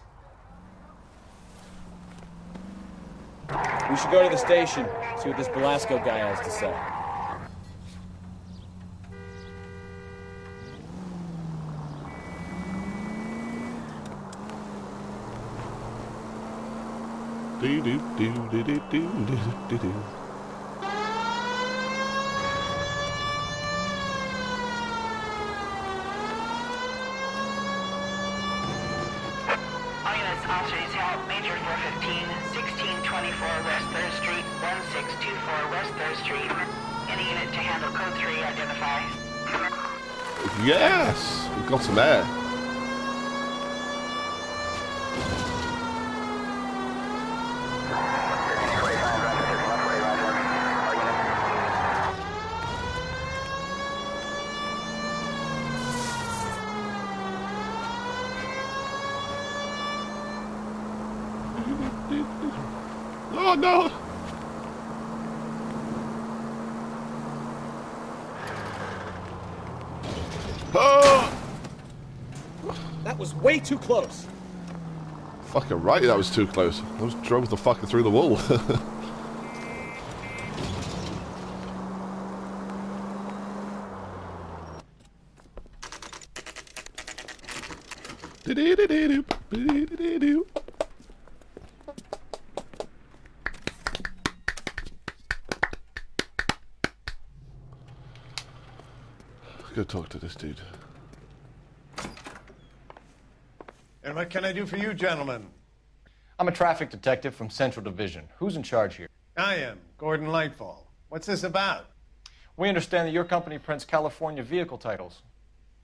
S6: We should go to the station, see what this Velasco guy has to say.
S1: Do do do do do do do do.
S10: Officers help Major 415, 1624 West 3rd Street, 1624 West 3rd Street. Any unit to handle code 3, identify.
S1: Yes! We've got some air. Oh no! Oh!
S6: That was way too close.
S1: Fucking right, that was too close. I was drove the fucker through the wall. Go talk to this dude.
S8: And what can I do for you, gentlemen?
S3: I'm a traffic detective from Central Division. Who's in charge here?
S8: I am, Gordon Lightfall. What's this about?
S3: We understand that your company prints California vehicle titles.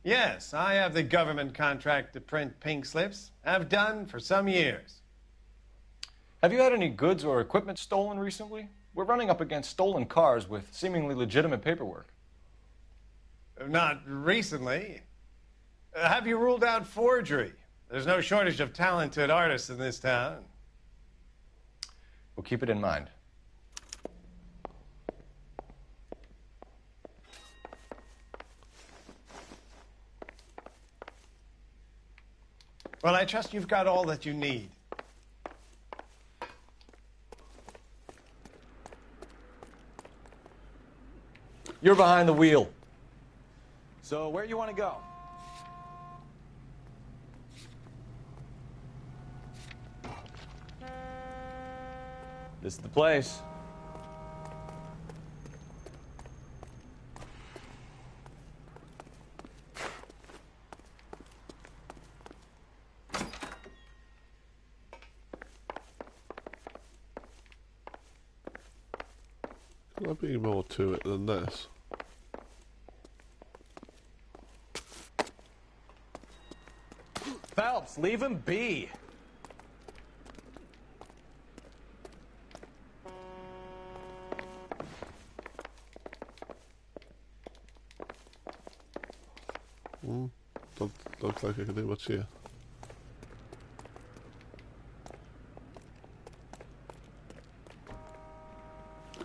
S8: Yes, I have the government contract to print pink slips. I've done for some years.
S3: Have you had any goods or equipment stolen recently? We're running up against stolen cars with seemingly legitimate paperwork.
S8: Not recently. Have you ruled out forgery? There's no shortage of talented artists in this town.
S3: We'll keep it in mind.
S8: Well, I trust you've got all that you need.
S3: You're behind the wheel.
S6: So where you want to go? This is the place.
S1: Could there be more to it than this?
S6: Phelps, leave him be.
S1: Don't look like I can do much here.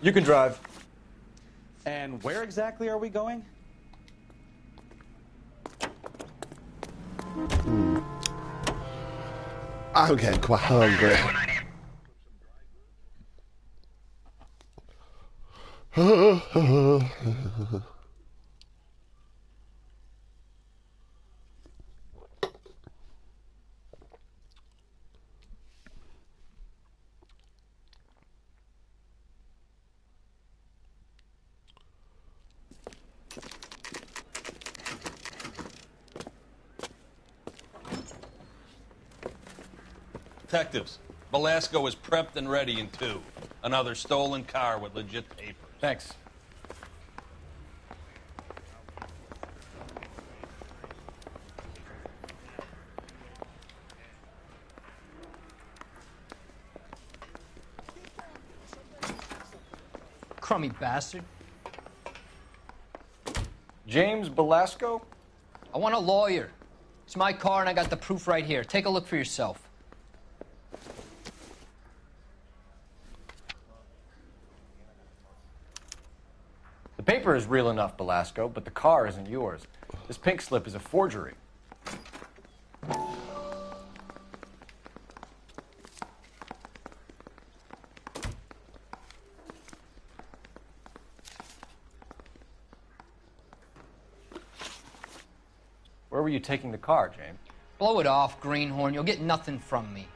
S3: You can drive.
S6: And where exactly are we going?
S1: I'm getting quite hungry.
S20: Detectives, Velasco is prepped and ready in 2. Another stolen car with legit papers.
S3: Thanks.
S4: Crummy bastard.
S3: James Velasco?
S4: I want a lawyer. It's my car and I got the proof right here. Take a look for yourself.
S3: The paper is real enough, Velasco, but the car isn't yours. This pink slip is a forgery. Where were you taking the car, James?
S4: Blow it off, greenhorn. You'll get nothing from me.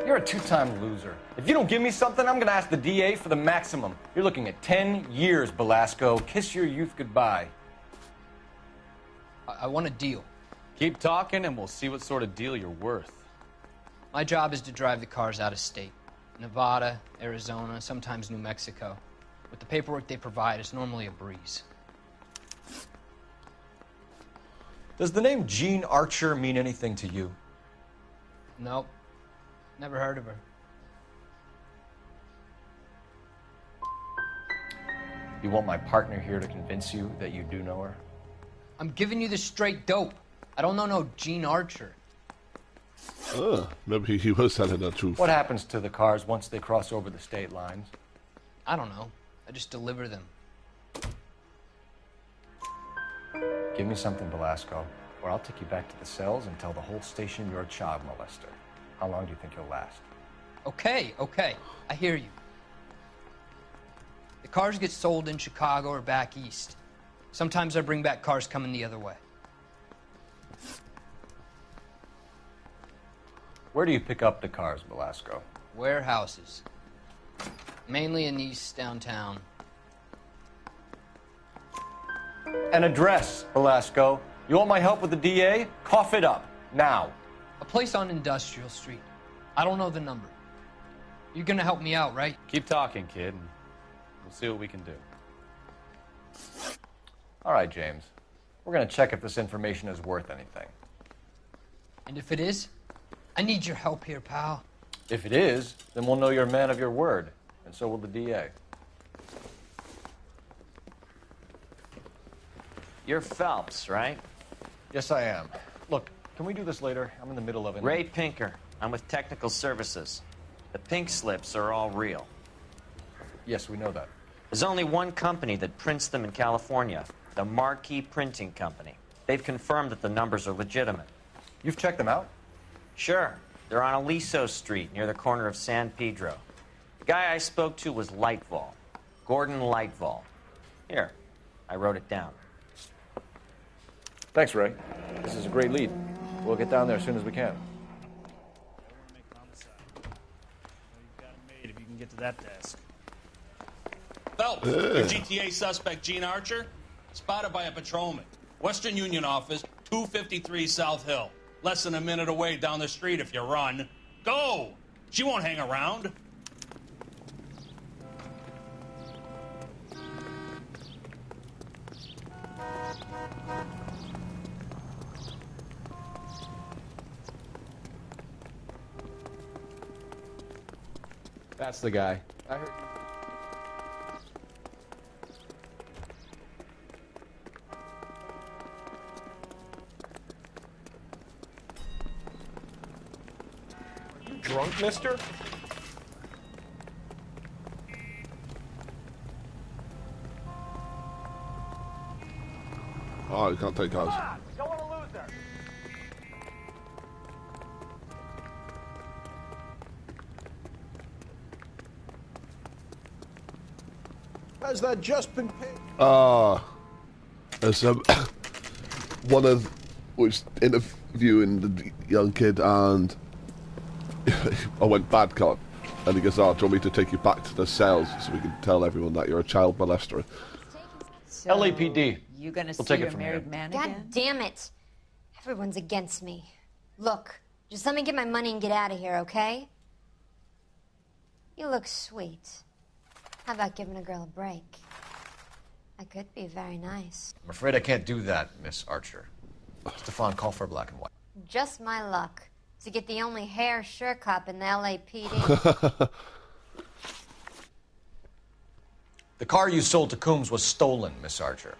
S3: You're a two-time loser. If you don't give me something, I'm gonna ask the DA for the maximum. You're looking at 10 years, Velasco. Kiss your youth goodbye.
S4: I want a deal.
S12: Keep talking and we'll see what sort of deal you're worth.
S4: My job is to drive the cars out of state. Nevada, Arizona, sometimes New Mexico. With the paperwork they provide, it's normally a breeze.
S3: Does the name Jean Archer mean anything to you?
S4: Nope. Never heard of her.
S3: You want my partner here to convince you that you do know her?
S4: I'm giving you the straight dope. I don't know no Jean Archer.
S1: Maybe he was telling the truth.
S3: What happens to the cars once they cross over the state lines?
S4: I don't know. I just deliver them.
S3: Give me something, Velasco, or I'll take you back to the cells and tell the whole station you're a child molester. How long do you think you'll last?
S4: Okay. I hear you. The cars get sold in Chicago or back east. Sometimes I bring back cars coming the other way.
S3: Where do you pick up the cars, Velasco?
S4: Warehouses. Mainly in East downtown.
S3: An address, Velasco. You want my help with the DA? Cough it up, now.
S4: A place on Industrial Street. I don't know the number. You're gonna help me out, right?
S12: Keep talking, kid, and we'll see what we can do.
S3: All right, James. We're gonna check if this information is worth anything.
S4: And if it is, I need your help here, pal.
S3: If it is, then we'll know you're a man of your word, and so will the DA.
S2: You're Phelps, right?
S3: Yes, I am. Look, can we do this later? I'm in the middle of it.
S2: Ray Pinker. I'm with Technical Services. The pink slips are all real.
S3: Yes, we know that.
S2: There's only one company that prints them in California, the Marquee Printing Company. They've confirmed that the numbers are legitimate.
S3: You've checked them out?
S2: Sure. They're on Aliso Street, near the corner of San Pedro. The guy I spoke to was Lightval. Gordon Lightval. Here, I wrote it down.
S3: Thanks, Ray. This is a great lead. We'll get down there as soon as we can.
S21: If you can get to that desk.
S20: Phelps, your GTA suspect Gene Archer, spotted by a patrolman. Western Union office, 253 South Hill. Less than a minute away down the street if you run. Go! She won't hang around.
S3: That's the guy. I heard
S8: you drunk, mister?
S1: Oh, you can't take cars.
S8: Don't want to lose her. Has that just been paid?
S1: There's one of was interviewing the young kid, and I went bad cop, and he goes, "Oh, do you want me to take you back to the cells so we can tell everyone that you're a child molester?"
S3: So, LAPD.
S22: You gonna
S3: We'll
S22: see
S3: take it
S22: your
S3: from
S22: married
S3: here.
S22: man
S23: God
S22: again?
S23: damn it. Everyone's against me. Look, just let me get my money and get out of here, okay? You look sweet. How about giving a girl a break? I could be very nice.
S3: I'm afraid I can't do that, Miss Archer. Stefan, call for black and white.
S23: Just my luck to get the only hair sure cop in the LAPD.
S3: The car you sold to Coombs was stolen, Miss Archer.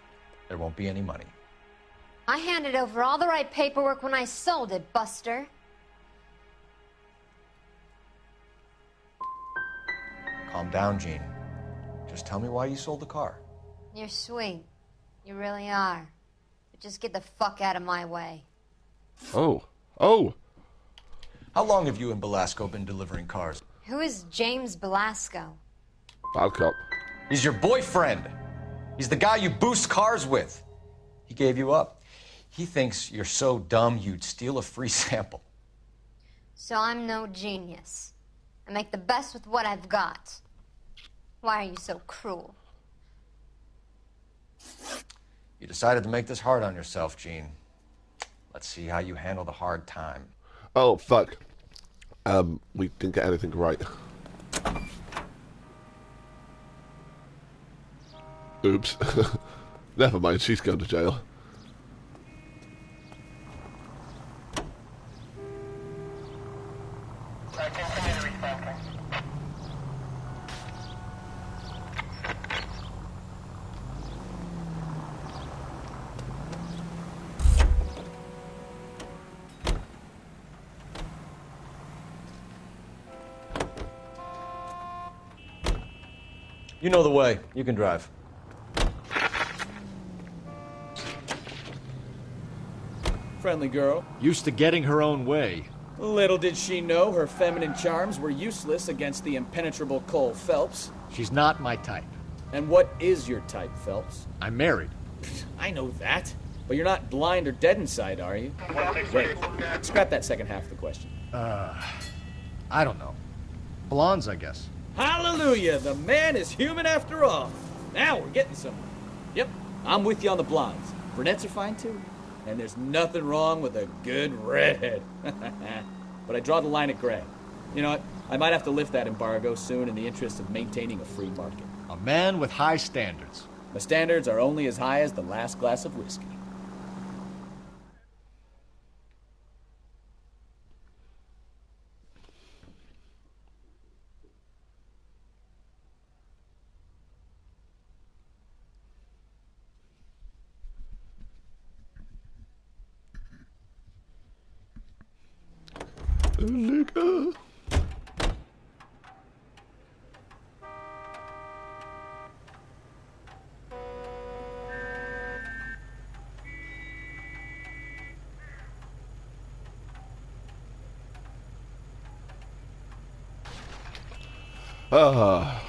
S3: There won't be any money.
S23: I handed over all the right paperwork when I sold it, Buster.
S3: Calm down, Gene. Just tell me why you sold the car.
S23: You're sweet. You really are. But just get the fuck out of my way.
S1: Oh. Oh.
S3: How long have you and Belasco been delivering cars?
S23: Who is James Belasco?
S1: Bad cop.
S3: He's your boyfriend. He's the guy you boost cars with. He gave you up. He thinks you're so dumb you'd steal a free sample.
S23: So I'm no genius. I make the best with what I've got. Why are you so cruel?
S3: You decided to make this hard on yourself, Gene. Let's see how you handle the hard time.
S1: Oh, fuck. We didn't get anything right. Oops. Never mind, she's going to jail.
S3: You know the way. You can drive.
S6: Friendly girl.
S18: Used to getting her own way.
S6: Little did she know her feminine charms were useless against the impenetrable Cole Phelps.
S18: She's not my type.
S6: And what is your type, Phelps?
S18: I'm married.
S6: I know that. But you're not blind or dead inside, are you? Wait, scrap that second half of the question.
S18: I don't know. Blondes, I guess.
S6: Hallelujah! The man is human after all. Now we're getting somewhere. Yep, I'm with you on the blondes. Brunettes are fine too. And there's nothing wrong with a good redhead. But I draw the line at gray. You know what? I might have to lift that embargo soon in the interest of maintaining a free market.
S18: A man with high standards.
S6: The standards are only as high as the last glass of whiskey.
S1: liquor. Ah.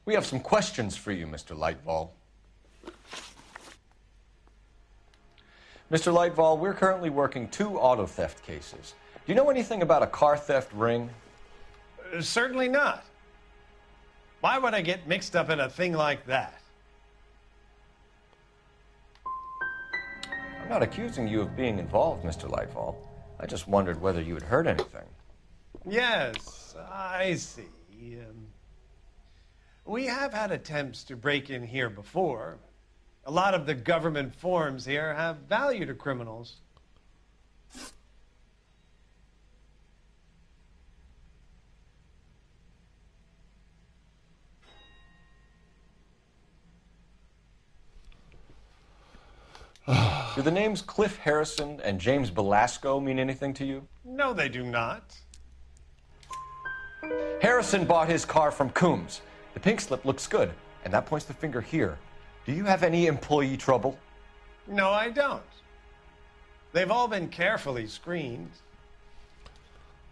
S3: We have some questions for you, Mr. Lightfall. Mr. Lightfall, we're currently working 2 auto theft cases. Do you know anything about a car theft ring?
S8: Certainly not. Why would I get mixed up in a thing like that?
S3: I'm not accusing you of being involved, Mr. Lightfall. I just wondered whether you had heard anything.
S8: Yes, I see. We have had attempts to break in here before. A lot of the government forms here have value to criminals.
S3: Do the names Cliff Harrison and James Belasco mean anything to you?
S8: No, they do not.
S3: Harrison bought his car from Coombs. The pink slip looks good, and that points the finger here. Do you have any employee trouble?
S8: No, I don't. They've all been carefully screened.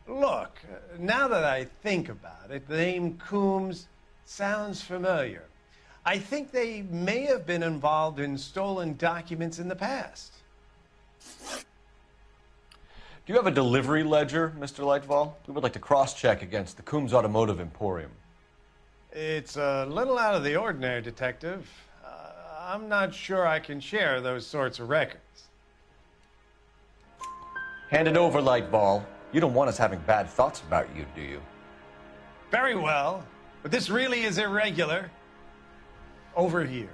S8: Look, now that I think about it, the name Coombs sounds familiar. I think they may have been involved in stolen documents in the past.
S3: Do you have a delivery ledger, Mr. Lightfall? We would like to cross-check against the Coombs Automotive Emporium.
S8: It's a little out of the ordinary, Detective. I'm not sure I can share those sorts of records.
S3: Hand it over, Lightball. You don't want us having bad thoughts about you, do you?
S8: Very well, but this really is irregular. Over here.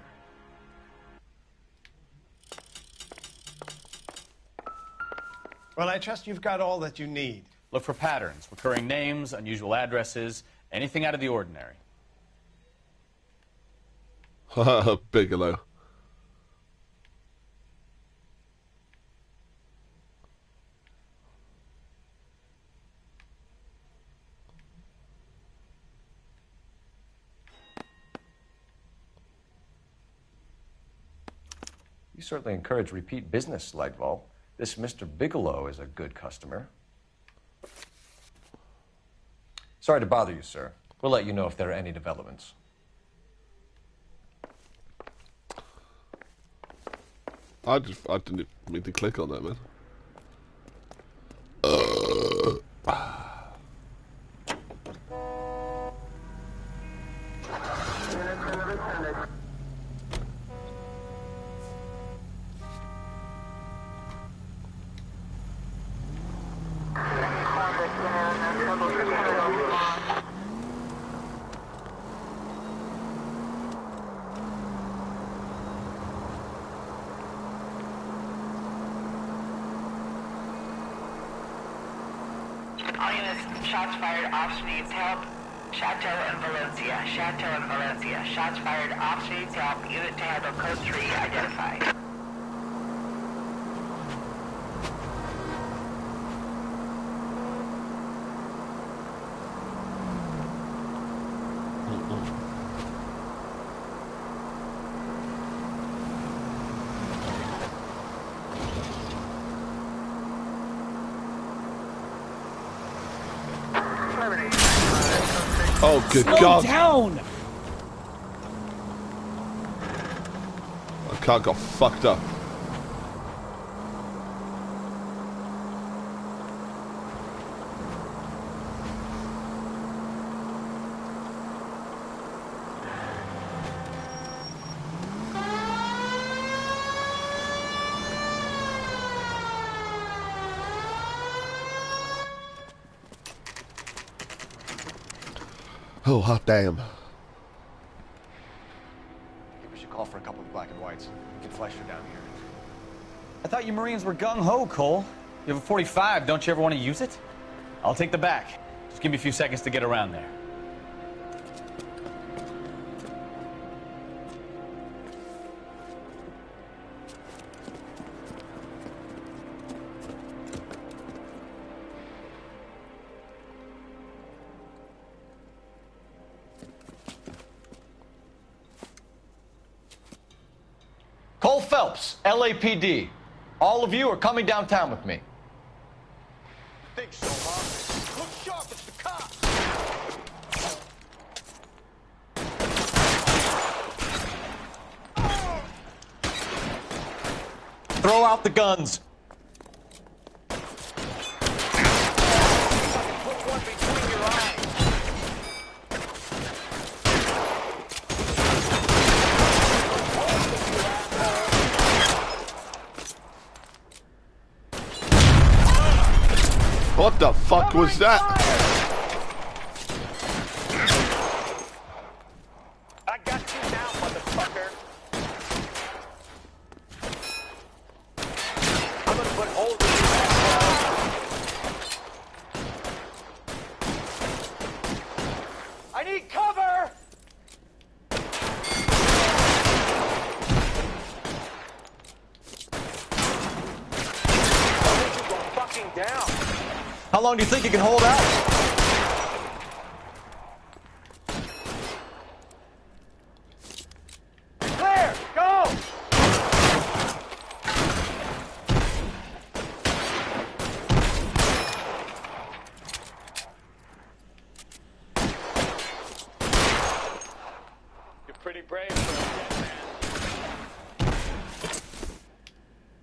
S8: Well, I trust you've got all that you need.
S12: Look for patterns, recurring names, unusual addresses, anything out of the ordinary.
S1: Bigelow.
S3: You certainly encourage repeat business, Lightball. This Mr. Bigelow is a good customer. Sorry to bother you, sir. We'll let you know if there are any developments.
S1: I didn't mean to click on that, man.
S10: All units, shots fired, off needs help. Chateau and Valencia. Chateau and Valencia. Shots fired, off needs help. Unit to handle code 3 identified.
S1: Oh, good
S6: Slow
S1: God.
S6: down!
S1: My car got fucked up. Oh, hot damn.
S3: I think we should call for a couple of black and whites. We can flash her down here.
S12: I thought you Marines were gung-ho, Cole. You have a 45, don't you ever want to use it? I'll take the back. Just give me a few seconds to get around there.
S3: Cole Phelps, LAPD. All of you are coming downtown with me.
S5: Think so, huh? Look sharp, it's the cops.
S3: Throw out the guns.
S1: What the fuck was that?
S5: I got you now, motherfucker. I'm gonna put holes in you. I need cover! I need you to go fucking down.
S3: How long do you think you can hold out?
S5: Clear! Go! You're pretty brave for a dead man.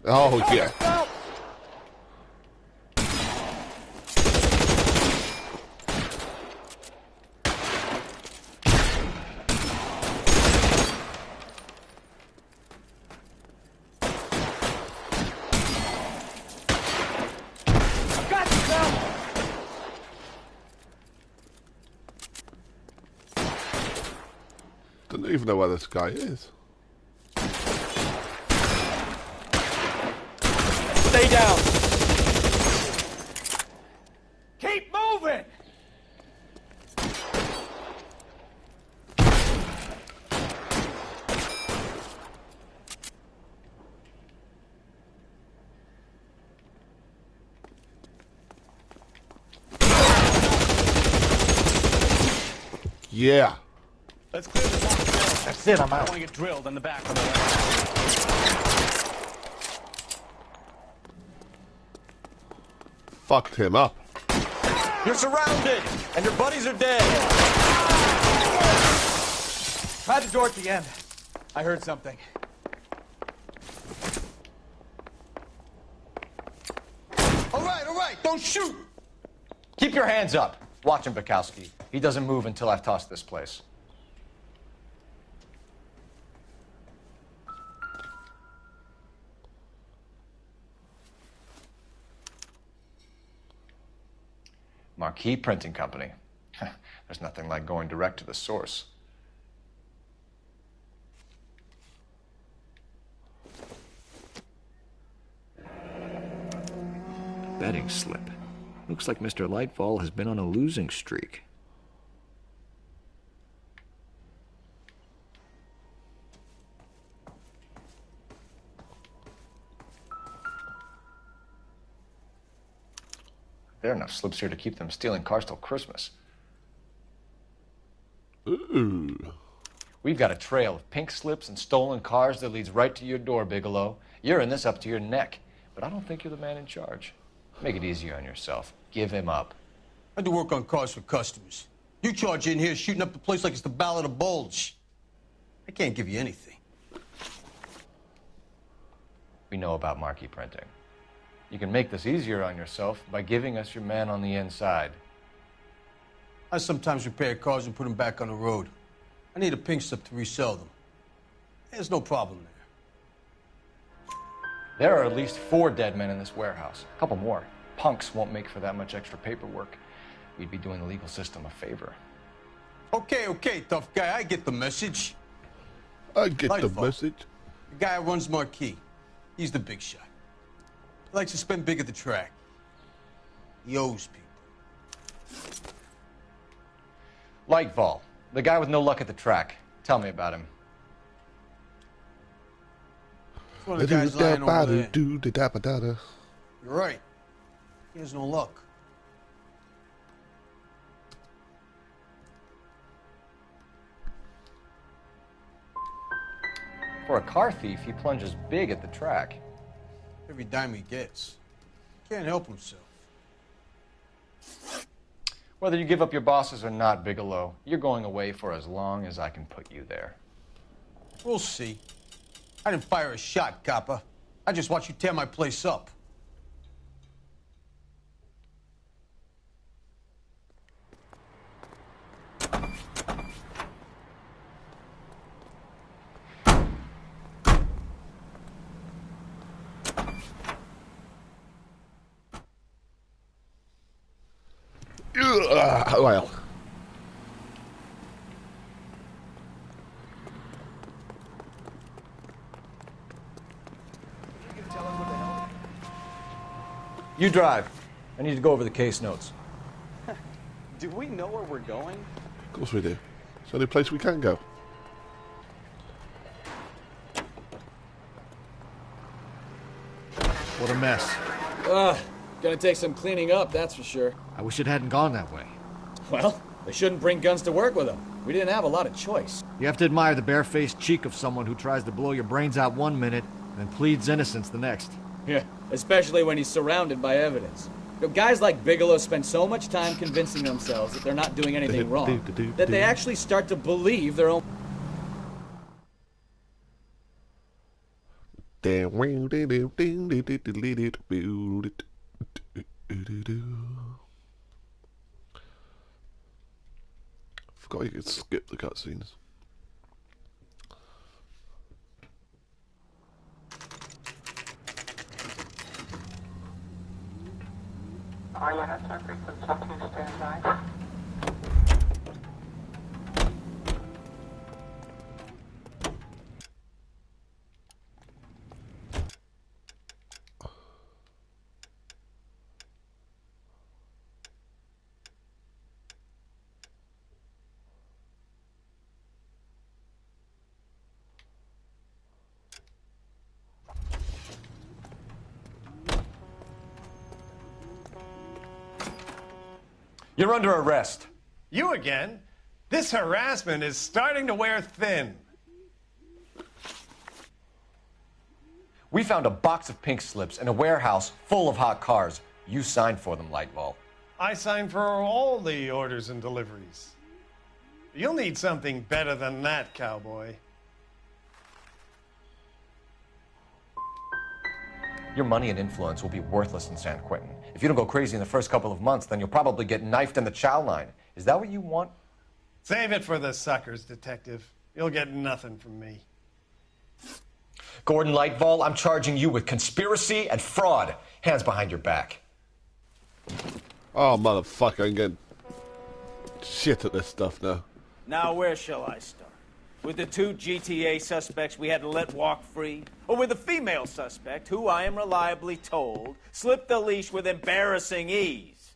S1: Oh, yeah. Don't even know where this guy is.
S5: Stay down. Keep moving.
S1: Yeah.
S20: Let's clear the back.
S3: That's it, I'm
S20: I
S3: out.
S20: want to get drilled in the back of the way.
S1: Fucked him up.
S3: You're surrounded, and your buddies are dead.
S6: Try the door at the end. I heard something.
S5: All right, don't shoot.
S3: Keep your hands up. Watch him, Bukowski. He doesn't move until I've tossed this place. Marquee Printing Company. There's nothing like going direct to the source.
S16: Betting slip. Looks like Mr. Lightfall has been on a losing streak.
S3: There are enough slips here to keep them stealing cars till Christmas.
S1: Ooh.
S3: We've got a trail of pink slips and stolen cars that leads right to your door, Bigelow. You're in this up to your neck, but I don't think you're the man in charge. Make it easier on yourself. Give him up.
S20: I do work on cars for customers. You charge in here shooting up the place like it's the Ballad of Bulge. I can't give you anything.
S3: We know about marquee printing. You can make this easier on yourself by giving us your man on the inside.
S20: I sometimes repair cars and put them back on the road. I need a pink slip to resell them. There's no problem there.
S3: There are at least 4 dead men in this warehouse. A couple more. Punks won't make for that much extra paperwork. We'd be doing the legal system a favor.
S20: Okay, tough guy. I get the message.
S1: I get the
S20: Lightfall.
S1: message.
S20: The guy who runs Marquee. He's the big shot. He likes to spend big at the track. He owes people.
S3: Lightfall, the guy with no luck at the track. Tell me about him.
S20: It's one of the guys lying over there.
S1: Do-da-ba-da-da.
S20: You're right. He has no luck.
S3: For a car thief, he plunges big at the track.
S15: Every dime he gets. Can't help himself.
S3: Whether you give up your bosses or not, Bigelow, you're going away for as long as I can put you there.
S15: We'll see. I didn't fire a shot, copper. I just watched you tear my place up.
S1: Well.
S18: You drive. I need to go over the case notes.
S12: Do we know where we're going?
S1: Of course we do. It's the only place we can go.
S18: What a mess.
S6: Gonna take some cleaning up, that's for sure.
S18: I wish it hadn't gone that way.
S6: Well, they shouldn't bring guns to work with them. We didn't have a lot of choice.
S18: You have to admire the barefaced cheek of someone who tries to blow your brains out one minute and pleads innocence the next.
S6: Yeah, especially when he's surrounded by evidence. You know, guys like Bigelow spend so much time convincing themselves that they're not doing anything wrong that they actually start to believe their own...
S1: Forgot you could skip the cutscenes.
S10: All units are frequent up to standby.
S3: You're under arrest.
S8: You again? This harassment is starting to wear thin.
S3: We found a box of pink slips in a warehouse full of hot cars. You signed for them, Lightball.
S8: I signed for all the orders and deliveries. You'll need something better than that, cowboy.
S3: Your money and influence will be worthless in San Quentin. If you don't go crazy in the first couple of months, then you'll probably get knifed in the chow line. Is that what you want?
S8: Save it for the suckers, detective. You'll get nothing from me.
S3: Gordon Lightball, I'm charging you with conspiracy and fraud. Hands behind your back.
S1: Oh, motherfucker, I'm getting shit at this stuff now.
S2: Now, where shall I start? With the two GTA suspects we had to let walk free? Or with the female suspect, who I am reliably told slipped the leash with embarrassing ease?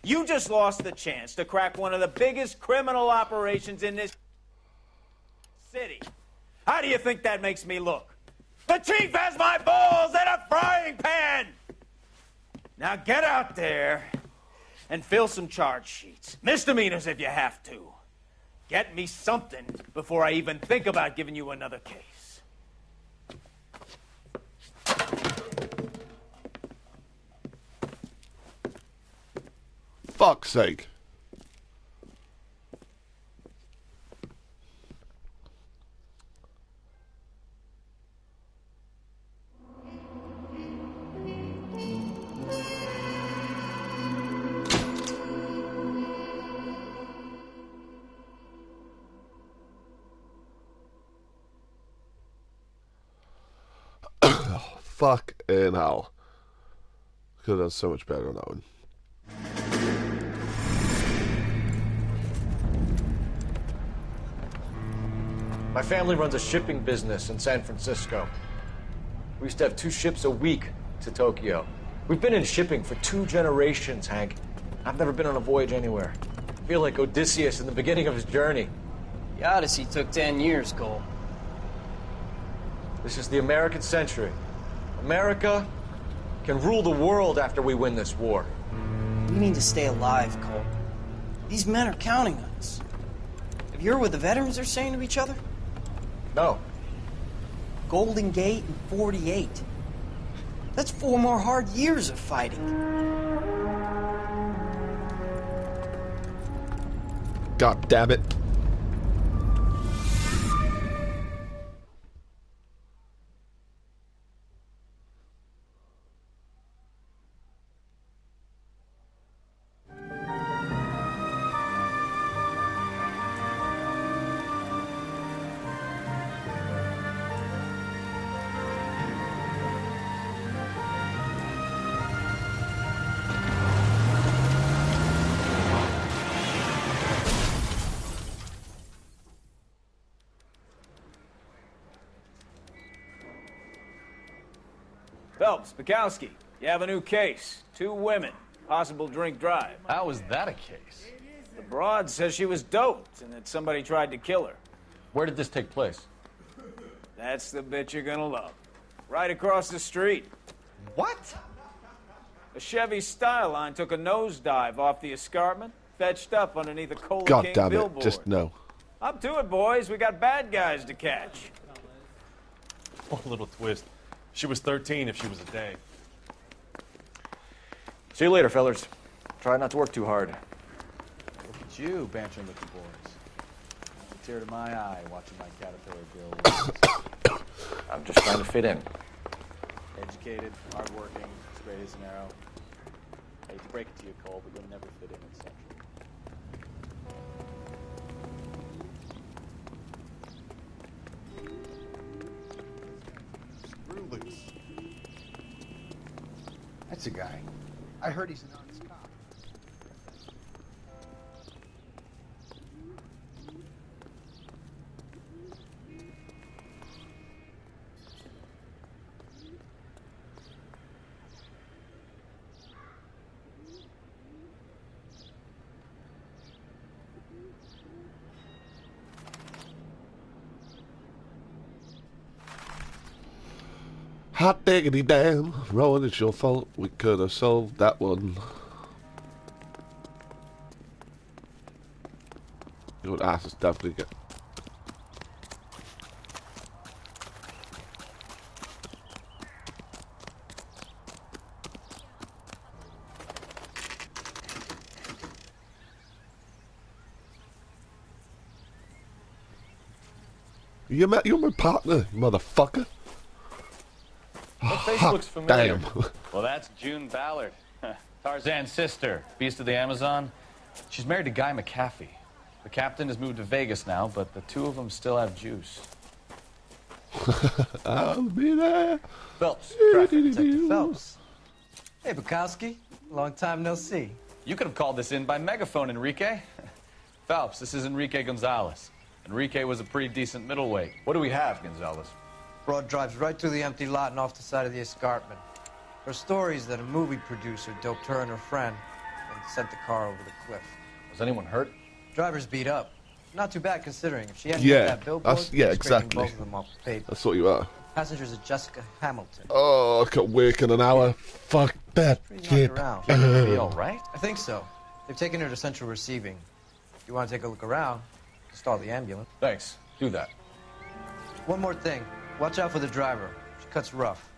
S2: You just lost the chance to crack one of the biggest criminal operations in this city. How do you think that makes me look? The chief has my balls in a frying pan! Now get out there and fill some charge sheets. Misdemeanors if you have to. Get me something before I even think about giving you another case.
S1: Fuck's sake. Fucking hell. Could have done so much better on that one.
S3: My family runs a shipping business in San Francisco. We used to have 2 ships a week to Tokyo. We've been in shipping for 2 generations, Hank. I've never been on a voyage anywhere. I feel like Odysseus in the beginning of his journey.
S4: The Odyssey took 10 years, Cole.
S3: This is the American century. America can rule the world after we win this war.
S7: We need to stay alive, Cole. These men are counting on us. Have you heard what the veterans are saying to each other?
S3: No.
S7: Golden Gate in 48. That's 4 more hard years of fighting.
S1: God damn it.
S2: Phelps, Bukowski, you have a new case. 2 women, possible drink drive.
S12: How is that a case?
S2: The broad says she was doped and that somebody tried to kill her.
S12: Where did this take place?
S2: That's the bit you're gonna love. Right across the street.
S12: What?
S2: A Chevy Styline took a nosedive off the escarpment, fetched up underneath a Cola
S1: God
S2: King
S1: damn it.
S2: billboard.
S1: Just no.
S2: Up to it, boys. We got bad guys to catch.
S12: Oh, little twist. She was 13 if she was a day.
S3: See you later, fellers. Try not to work too hard.
S12: Look at you, bantering with the boys. A tear to my eye watching my caterpillar grow.
S3: I'm just trying to fit in.
S12: Educated, hardworking, straight as an arrow. I hate to break it to you, Cole, but you'll never fit in Central.
S9: That's a guy. I heard he's an honest cop.
S1: Hot diggity damn. Rowan, it's your fault. We could have solved that one. Your ass is definitely good. You're my partner, motherfucker.
S12: That face looks familiar.
S1: Damn.
S12: Well, that's June Ballard, Tarzan's sister, Beast of the Amazon. She's married to Guy McAfee. The captain has moved to Vegas now, but the 2 of them still have juice.
S1: I'll be there.
S12: Phelps,
S21: Detective Phelps. Hey, Bukowski. Long time no see.
S12: You could have called this in by megaphone, Enrique. Phelps, this is Enrique Gonzalez. Enrique was a pretty decent middleweight. What do we have, Gonzalez?
S21: Broad drives right through the empty lot and off the side of the escarpment. Her story is that a movie producer doped her and her friend and sent the car over the cliff.
S3: Was anyone hurt?
S21: Driver's beat up. Not too bad considering. If she hadn't
S1: Yeah,
S21: hit that billboard,
S1: that's, yeah,
S21: they'd scraping
S1: exactly.
S21: both of them off the paper.
S1: That's what you are.
S21: Passengers are Jessica Hamilton.
S1: Oh, I got work in an hour. Fuck that shit.
S21: Be all right? I think so. They've taken her to central receiving. If you want to take a look around, stall the ambulance.
S12: Thanks. Do that.
S21: One more thing. Watch out for the driver. She cuts rough.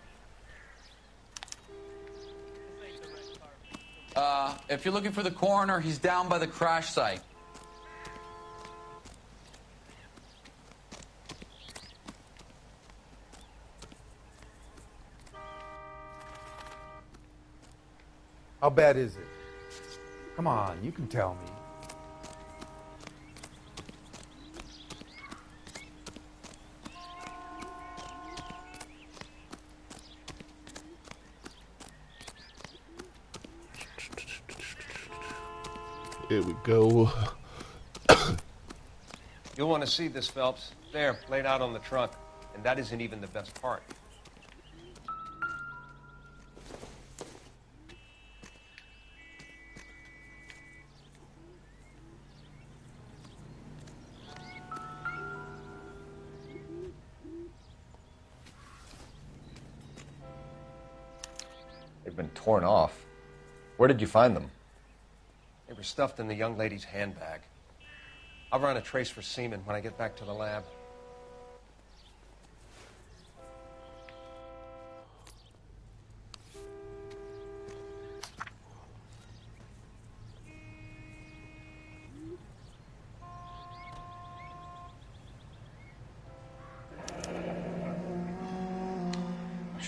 S22: If you're looking for the coroner, he's down by the crash site.
S9: How bad is it? Come on, you can tell me.
S1: Here we go.
S8: You'll want to see this, Phelps. There, laid out on the trunk. And that isn't even the best part.
S3: They've been torn off. Where did you find them?
S8: They were stuffed in the young lady's handbag. I'll run a trace for semen when I get back to the lab.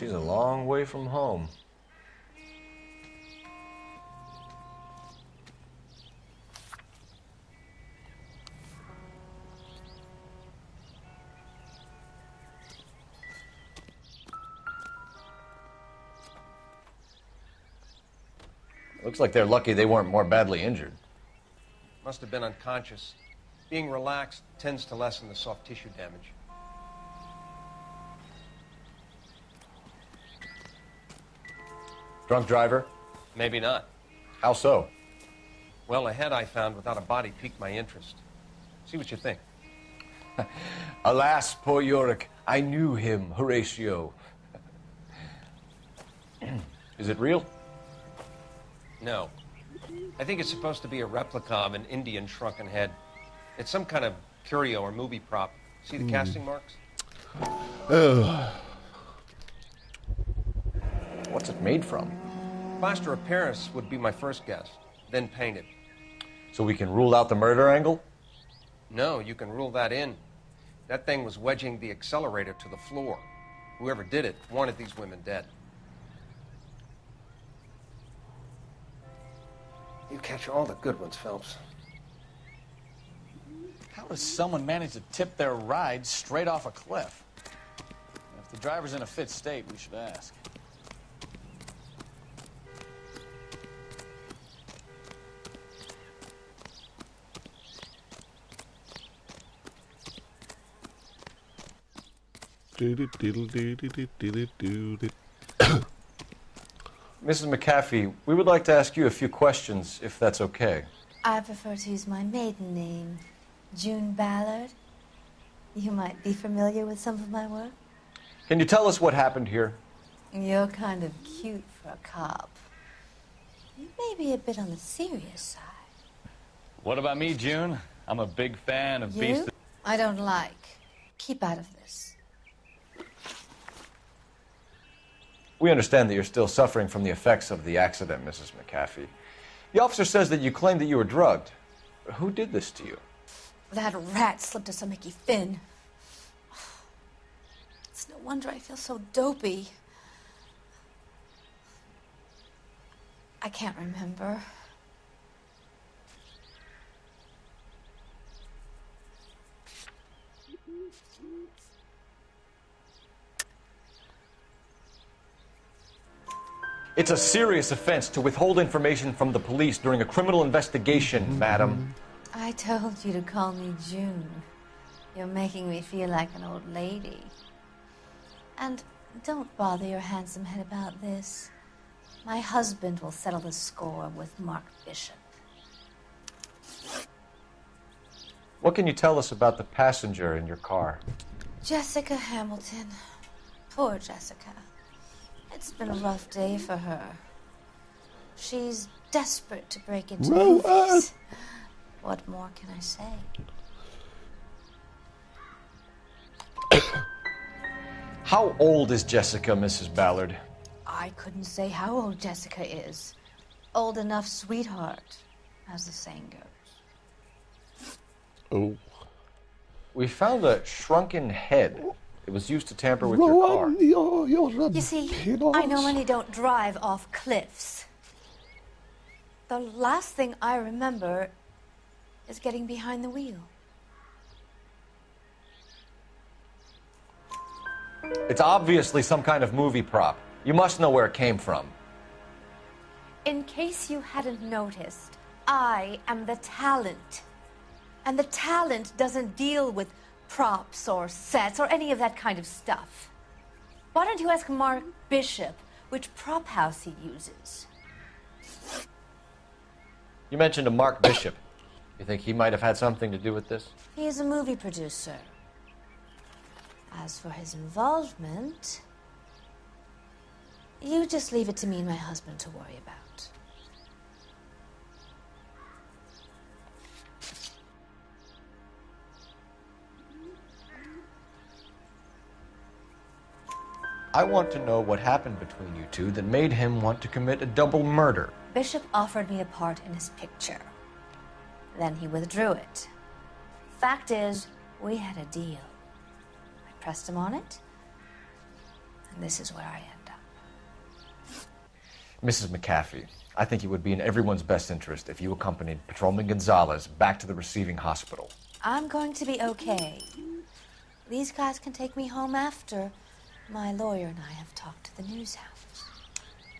S3: she's a long way from home. Looks like they're lucky they weren't more badly injured.
S8: Must have been unconscious. Being relaxed tends to lessen the soft tissue damage.
S3: Drunk driver?
S8: Maybe not.
S3: How so?
S8: Well, a head I found without a body piqued my interest. See what you think.
S3: Alas, poor Yorick. I knew him, Horatio. Is it real?
S8: No. I think it's supposed to be a replica of an Indian shrunken head. It's some kind of curio or movie prop. See the casting marks?
S3: What's it made from?
S8: Plaster of Paris would be my first guess, then painted.
S3: So we can rule out the murder angle?
S8: No, you can rule that in. That thing was wedging the accelerator to the floor. Whoever did it wanted these women dead. You catch all the good ones, Phelps.
S12: How does someone manage to tip their ride straight off a cliff? If the driver's in a fit state, we should ask.
S3: Mrs. McAfee, we would like to ask you a few questions, if that's okay.
S11: I prefer to use my maiden name, June Ballard. You might be familiar with some of my work.
S3: Can you tell us what happened here?
S11: You're kind of cute for a cop. You may be a bit on the serious side.
S12: What about me, June? I'm a big fan of Beast.
S11: I don't like. Keep out of this.
S3: We understand that you're still suffering from the effects of the accident, Mrs. McAfee. The officer says that you claimed that you were drugged. Who did this to you?
S11: That rat slipped us a Mickey Finn. It's no wonder I feel so dopey. I can't remember.
S3: It's a serious offense to withhold information from the police during a criminal investigation, madam.
S11: I told you to call me June. You're making me feel like an old lady. And don't bother your handsome head about this. My husband will settle the score with Mark Bishop.
S3: What can you tell us about the passenger in your car?
S11: Jessica Hamilton. Poor Jessica. It's been a rough day for her. She's desperate to break into movies. What more can I say?
S3: How old is Jessica, Mrs. Ballard?
S11: I couldn't say how old Jessica is. Old enough, sweetheart, as the saying goes.
S1: Oh.
S3: We found a shrunken head. It was used to tamper with your car.
S11: You see, I normally don't drive off cliffs. The last thing I remember is getting behind the wheel.
S3: It's obviously some kind of movie prop. You must know where it came from.
S11: In case you hadn't noticed, I am the talent. And the talent doesn't deal with props or sets or any of that kind of stuff. Why don't you ask Mark Bishop which prop house he uses?
S3: You mentioned a Mark Bishop. You think he might have had something to do with this?
S11: He is a movie producer. As for his involvement, you just leave it to me and my husband to worry about.
S3: I want to know what happened between you two that made him want to commit a double murder.
S11: Bishop offered me a part in his picture. Then he withdrew it. Fact is, we had a deal. I pressed him on it, And this is where I end up.
S3: Mrs. McAfee, I think it would be in everyone's best interest if you accompanied Patrolman Gonzalez back to the receiving hospital.
S11: I'm going to be okay. These guys can take me home after my lawyer and I have talked to the news house.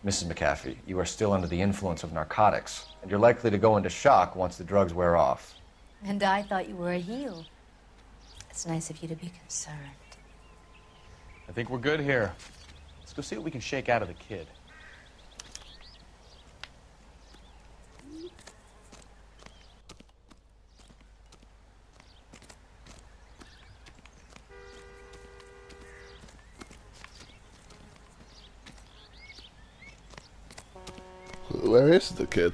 S3: Mrs. McAfee, you are still under the influence of narcotics, and you're likely to go into shock once the drugs wear off.
S11: And I thought you were a heel. It's nice of you to be concerned.
S12: I think we're good here. Let's go see what we can shake out of the kid.
S1: Where is the kid?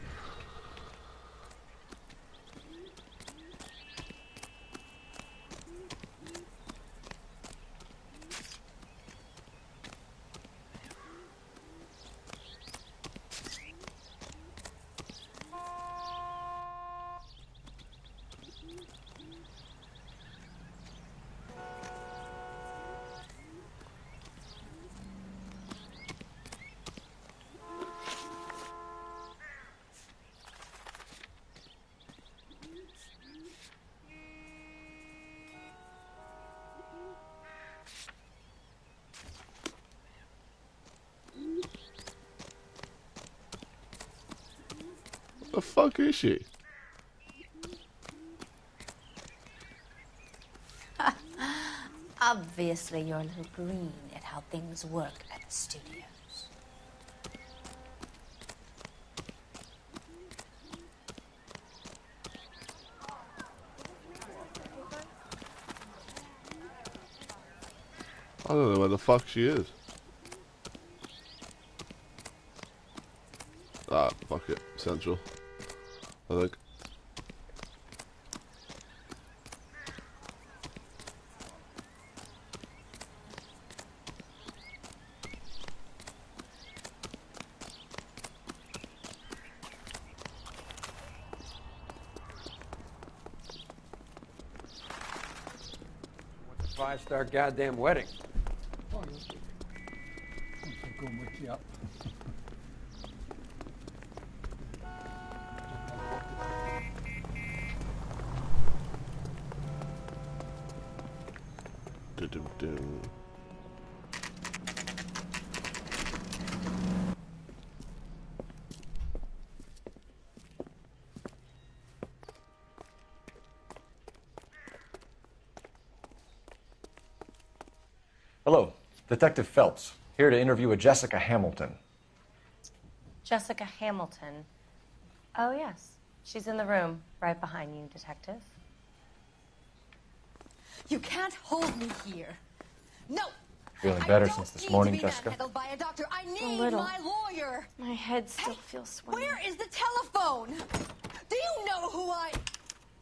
S1: The fuck is she?
S11: Obviously, you're a little green at how things work at the studios.
S1: I don't know where the fuck she is. Ah, fuck it. Central. I think.
S13: What's a five-star goddamn wedding?
S3: Hello, Detective Phelps, here to interview a Jessica Hamilton.
S14: Jessica Hamilton. Oh, yes. She's in the room, right behind you, Detective.
S11: You can't hold me here. No!
S3: Feeling better since this morning, Jessica?
S11: Handled by a doctor. I
S14: A
S11: need
S14: little.
S11: my lawyer.
S14: My head still feels swimming.
S11: Where is the telephone? Do you know who I...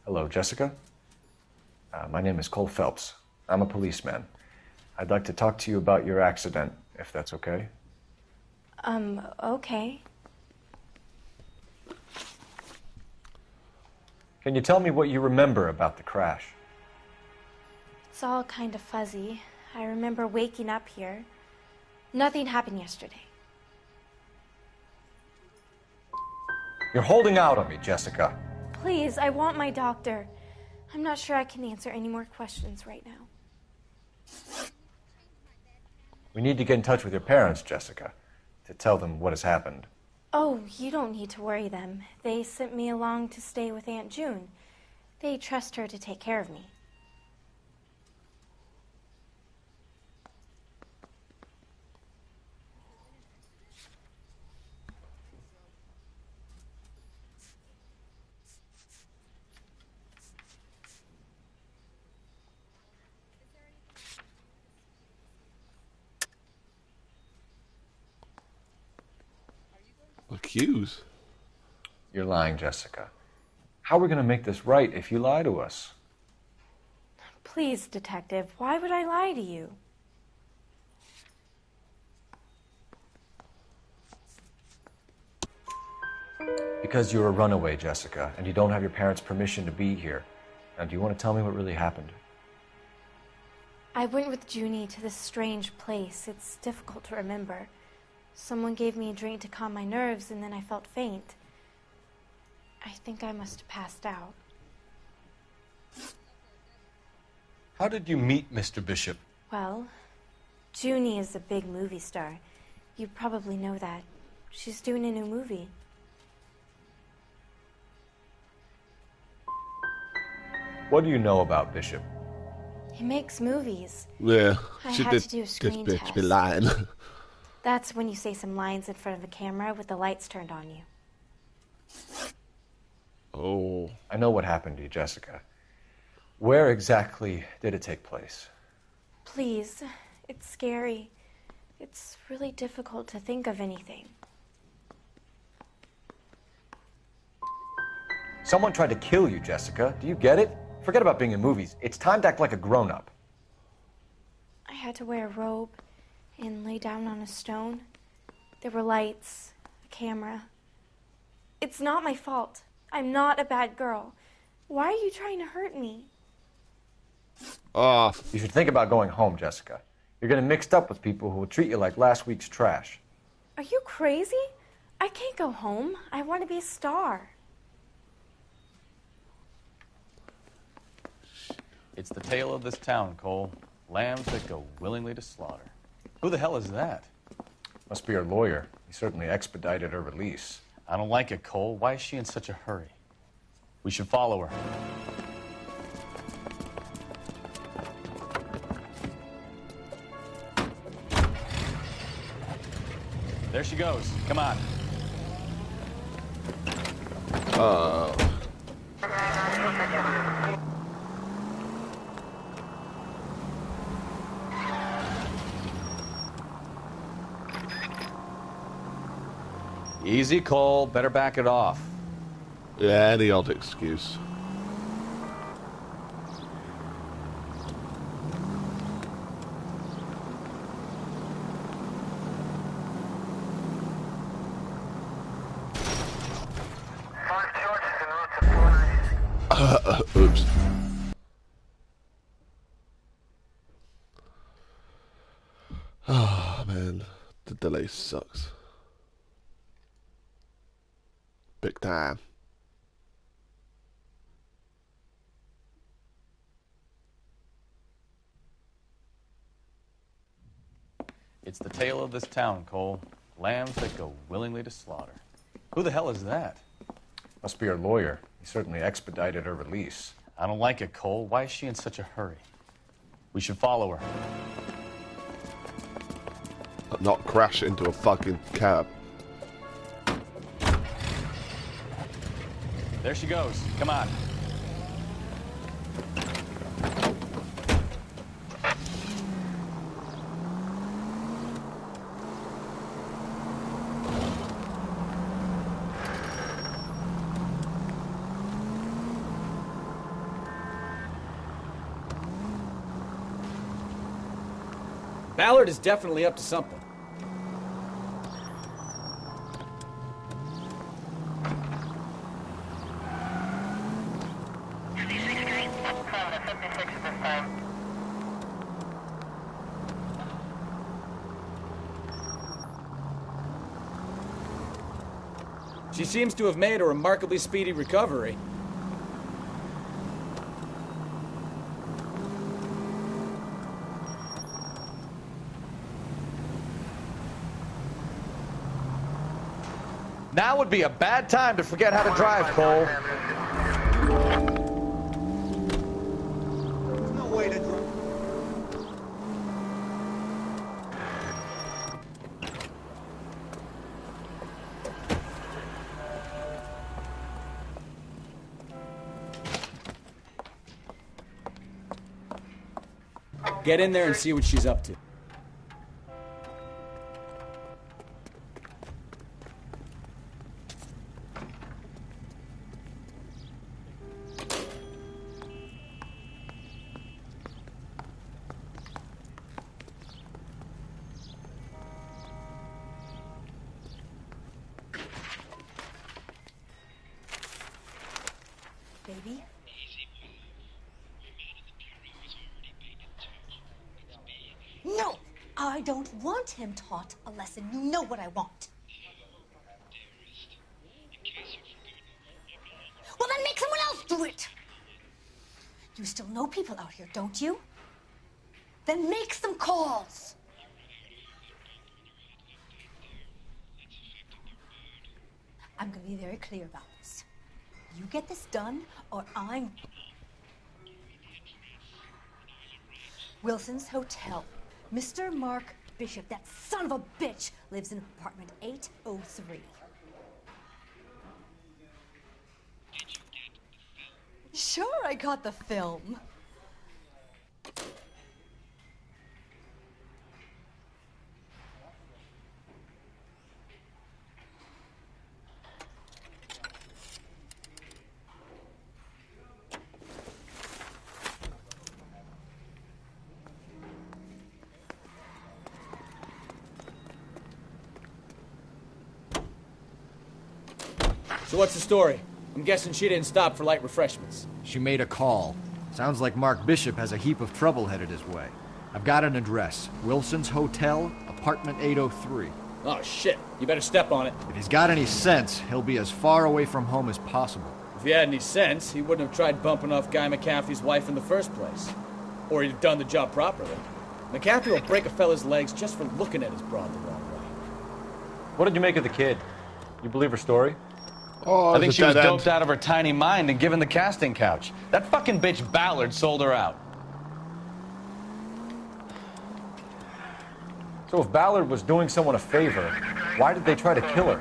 S3: Hello, Jessica. My name is Cole Phelps. I'm a policeman. I'd like to talk to you about your accident, if that's okay.
S14: Okay.
S3: Can you tell me what you remember about the crash?
S14: It's all kind of fuzzy. I remember waking up here. Nothing happened yesterday.
S3: You're holding out on me, Jessica.
S14: Please, I want my doctor. I'm not sure I can answer any more questions right now.
S3: We need to get in touch with your parents, Jessica, to tell them what has happened.
S14: Oh, you don't need to worry them. They sent me along to stay with Aunt June. They trust her to take care of me.
S1: Accuse?
S3: You're lying, Jessica. How are we going to make this right if you lie to us?
S14: Please, Detective, why would I lie to you?
S3: Because you're a runaway, Jessica, and you don't have your parents' permission to be here. Now, do you want to tell me what really happened?
S14: I went with Junie to this strange place. It's difficult to remember. Someone gave me a drink to calm my nerves, and then I felt faint. I think I must have passed out.
S3: How did you meet Mr. Bishop?
S14: Well, Junie is a big movie star. You probably know that. She's doing a new movie.
S3: What do you know about Bishop?
S14: He makes movies.
S1: Yeah,
S14: I
S1: she
S14: had
S1: did.
S14: to do a
S1: This
S14: screen
S1: bitch
S14: test.
S1: be lying.
S14: That's when you say some lines in front of a camera with the lights turned on you.
S1: Oh.
S3: I know what happened to you, Jessica. Where exactly did it take place?
S14: Please, it's scary. It's really difficult to think of anything.
S3: Someone tried to kill you, Jessica. Do you get it? Forget about being in movies. It's time to act like a grown-up.
S14: I had to wear a robe and lay down on a stone. There were lights, a camera. It's not my fault. I'm not a bad girl. Why are you trying to hurt me?
S1: Oh.
S3: You should think about going home, Jessica. You're getting mixed up with people who will treat you like last week's trash.
S14: Are you crazy? I can't go home. I want to be a star.
S12: It's the tale of this town, Cole. Lambs that go willingly to slaughter. Who the hell is that?
S3: Must be her lawyer. He certainly expedited her release.
S12: I don't like it, Cole. Why is she in such a hurry? We should follow her. There she goes. Come on.
S1: Oh.
S12: Easy, Cole. Better back it off.
S1: Yeah, any odd excuse. Oops. Oh, man. The delay sucks. Big time.
S12: It's the tale of this town, Cole. Lambs that go willingly to slaughter. Who the hell is that?
S3: Must be her lawyer. He certainly expedited her release.
S12: I don't like it, Cole. Why is she in such a hurry? We should follow her.
S1: Not crash into a fucking cab.
S12: There she goes. Come on.
S6: Ballard is definitely up to something. She seems to have made a remarkably speedy recovery.
S8: Now would be a bad time to forget how to drive, Cole.
S5: No way to drive.
S6: Get in there and see what she's up to.
S14: Baby?
S11: I don't want him taught a lesson. You know what I want. Well, then make someone else do it. You still know people out here, don't you? Then make some calls. I'm going to be very clear about this. You get this done, or I'm... Wilson's Hotel. Mr. Mark Bishop, that son of a bitch, lives in apartment 803. Sure, I got the film.
S6: So what's the story? I'm guessing she didn't stop for light refreshments.
S18: She made a call. Sounds like Mark Bishop has a heap of trouble headed his way. I've got an address. Wilson's Hotel, apartment 803.
S6: Oh, shit. You better step on it.
S18: If he's got any sense, he'll be as far away from home as possible.
S6: If he had any sense, he wouldn't have tried bumping off Guy McCaffrey's wife in the first place. Or he'd have done the job properly. McCaffrey will break a fella's legs just for looking at his broad the wrong way.
S3: What did you make of the kid? You believe her story?
S1: Oh,
S12: I think she was doped out of her tiny mind and given the casting couch. That fucking bitch Ballard sold her out.
S3: So if Ballard was doing someone a favor, why did they try to kill her?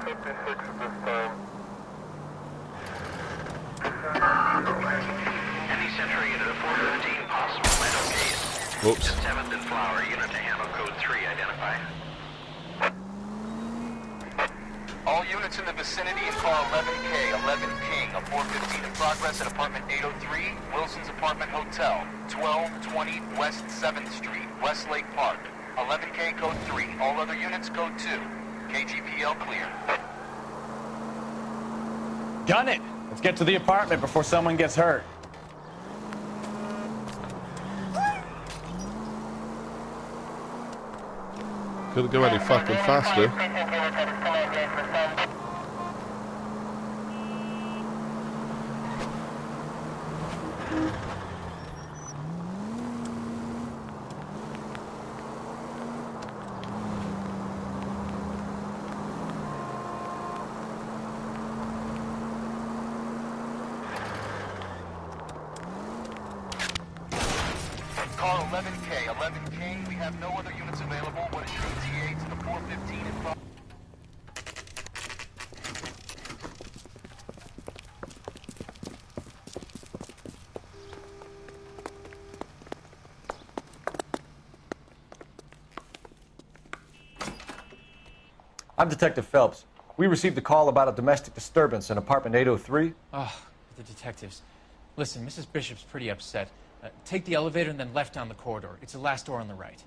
S10: Any Century unit of 415 possible Leno case.
S1: Whoops.
S10: 7th and Flower unit to handle code 3 identified. All units in the vicinity in car 11K, 11 King, a 415 in progress at apartment 803, Wilson's Apartment Hotel, 1220 West 7th Street, Westlake Park. 11K code 3, all other units code 2. KGPL clear.
S12: Gun it! Let's get to the apartment before someone gets hurt.
S1: Couldn't go any fucking faster.
S10: Car 11K, 11 King, we have no other units available. What is your ETA to the 415 in front?
S3: I'm Detective Phelps. We received a call about a domestic disturbance in apartment 803.
S13: Oh, the detectives. Listen, Mrs. Bishop's pretty upset. Take the elevator and then left down the corridor. It's the last door on the right.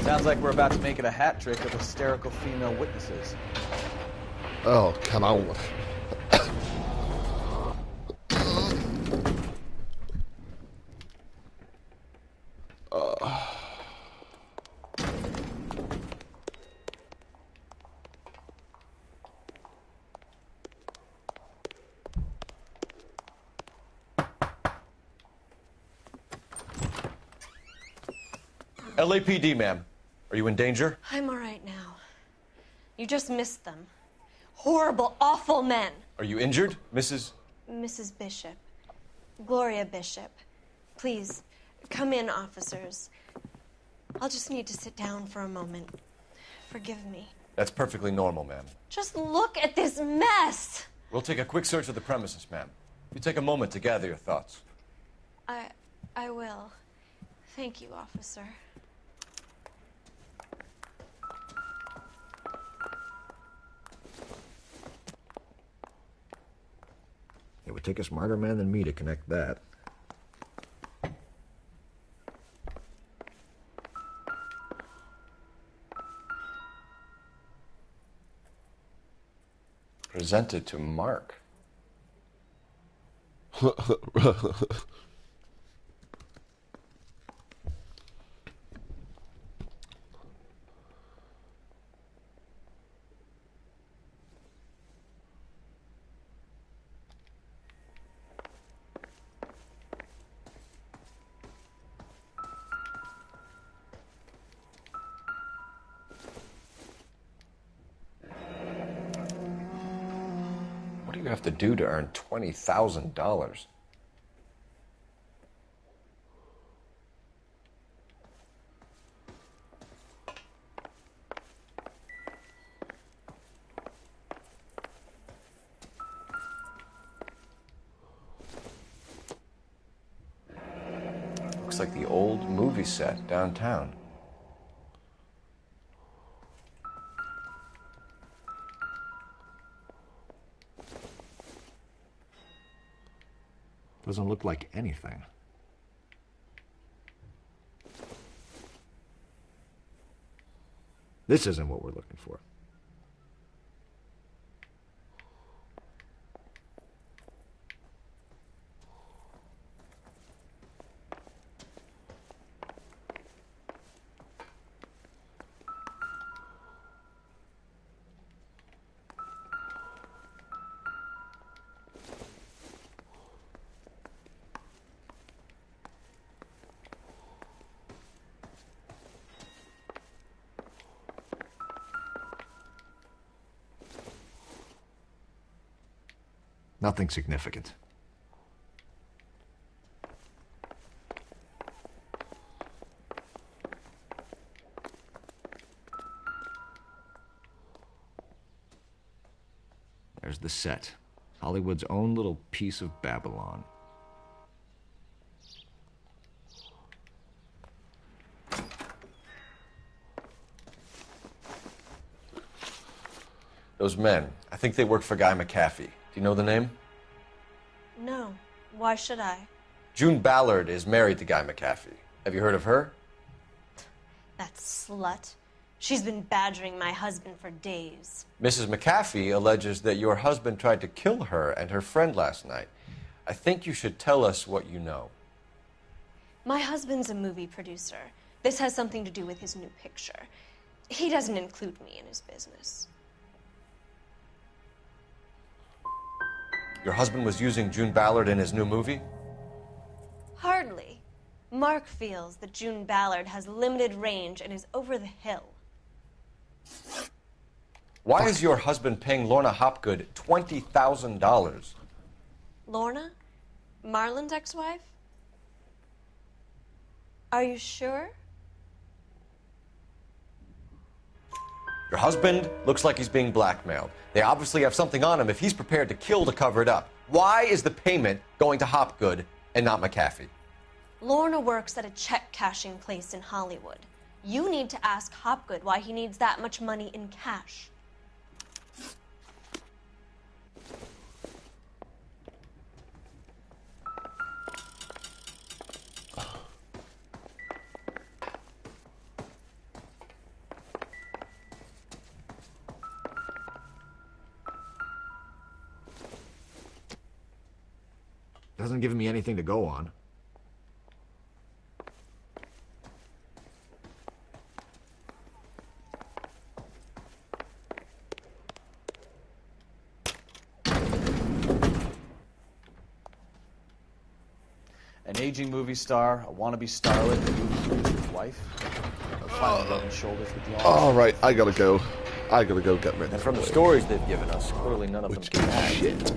S17: Sounds like we're about to make it a hat trick of hysterical female witnesses.
S1: Oh, come on.
S3: LAPD, ma'am. Are you in danger?
S14: I'm all right now. You just missed them. Horrible, awful men.
S3: Are you injured, Mrs.?
S14: Mrs. Bishop. Gloria Bishop. Please, come in, officers. I'll just need to sit down for a moment. Forgive me.
S3: That's perfectly normal, ma'am.
S14: Just look at this mess!
S3: We'll take a quick search of the premises, ma'am. You take a moment to gather your thoughts.
S14: I will. Thank you, officer.
S16: It would take a smarter man than me to connect that.
S3: Presented to Mark. What do you have to do to earn $20,000? Looks like the old movie set downtown.
S16: Doesn't look like anything. This isn't what we're looking for. Nothing significant. There's the set. Hollywood's own little piece of Babylon.
S3: Those men, I think they work for Guy McAfee. Do you know the name?
S14: No. Why should I?
S3: June Ballard is married to Guy McAfee. Have you heard of her?
S14: That slut. She's been badgering my husband for days.
S3: Mrs. McAfee alleges that your husband tried to kill her and her friend last night. I think you should tell us what you know.
S14: My husband's a movie producer. This has something to do with his new picture. He doesn't include me in his business.
S3: Your husband was using June Ballard in his new movie?
S14: Hardly. Mark feels that June Ballard has limited range and is over the hill.
S3: Why is your husband paying Lorna Hopgood $20,000?
S14: Lorna? Marlon's ex-wife? Are you sure?
S3: Your husband looks like he's being blackmailed. They obviously have something on him if he's prepared to kill to cover it up. Why is the payment going to Hopgood and not McAfee?
S14: Lorna works at a check-cashing place in Hollywood. You need to ask Hopgood why he needs that much money in cash.
S16: Doesn't give me anything to go on.
S17: An aging movie star, a wannabe starlet, a movie producer's wife, finally rubbing shoulders with the
S1: All right, I gotta go. I gotta go get ready.
S3: And from the stories they've given us, clearly none of them can act.
S1: Shit.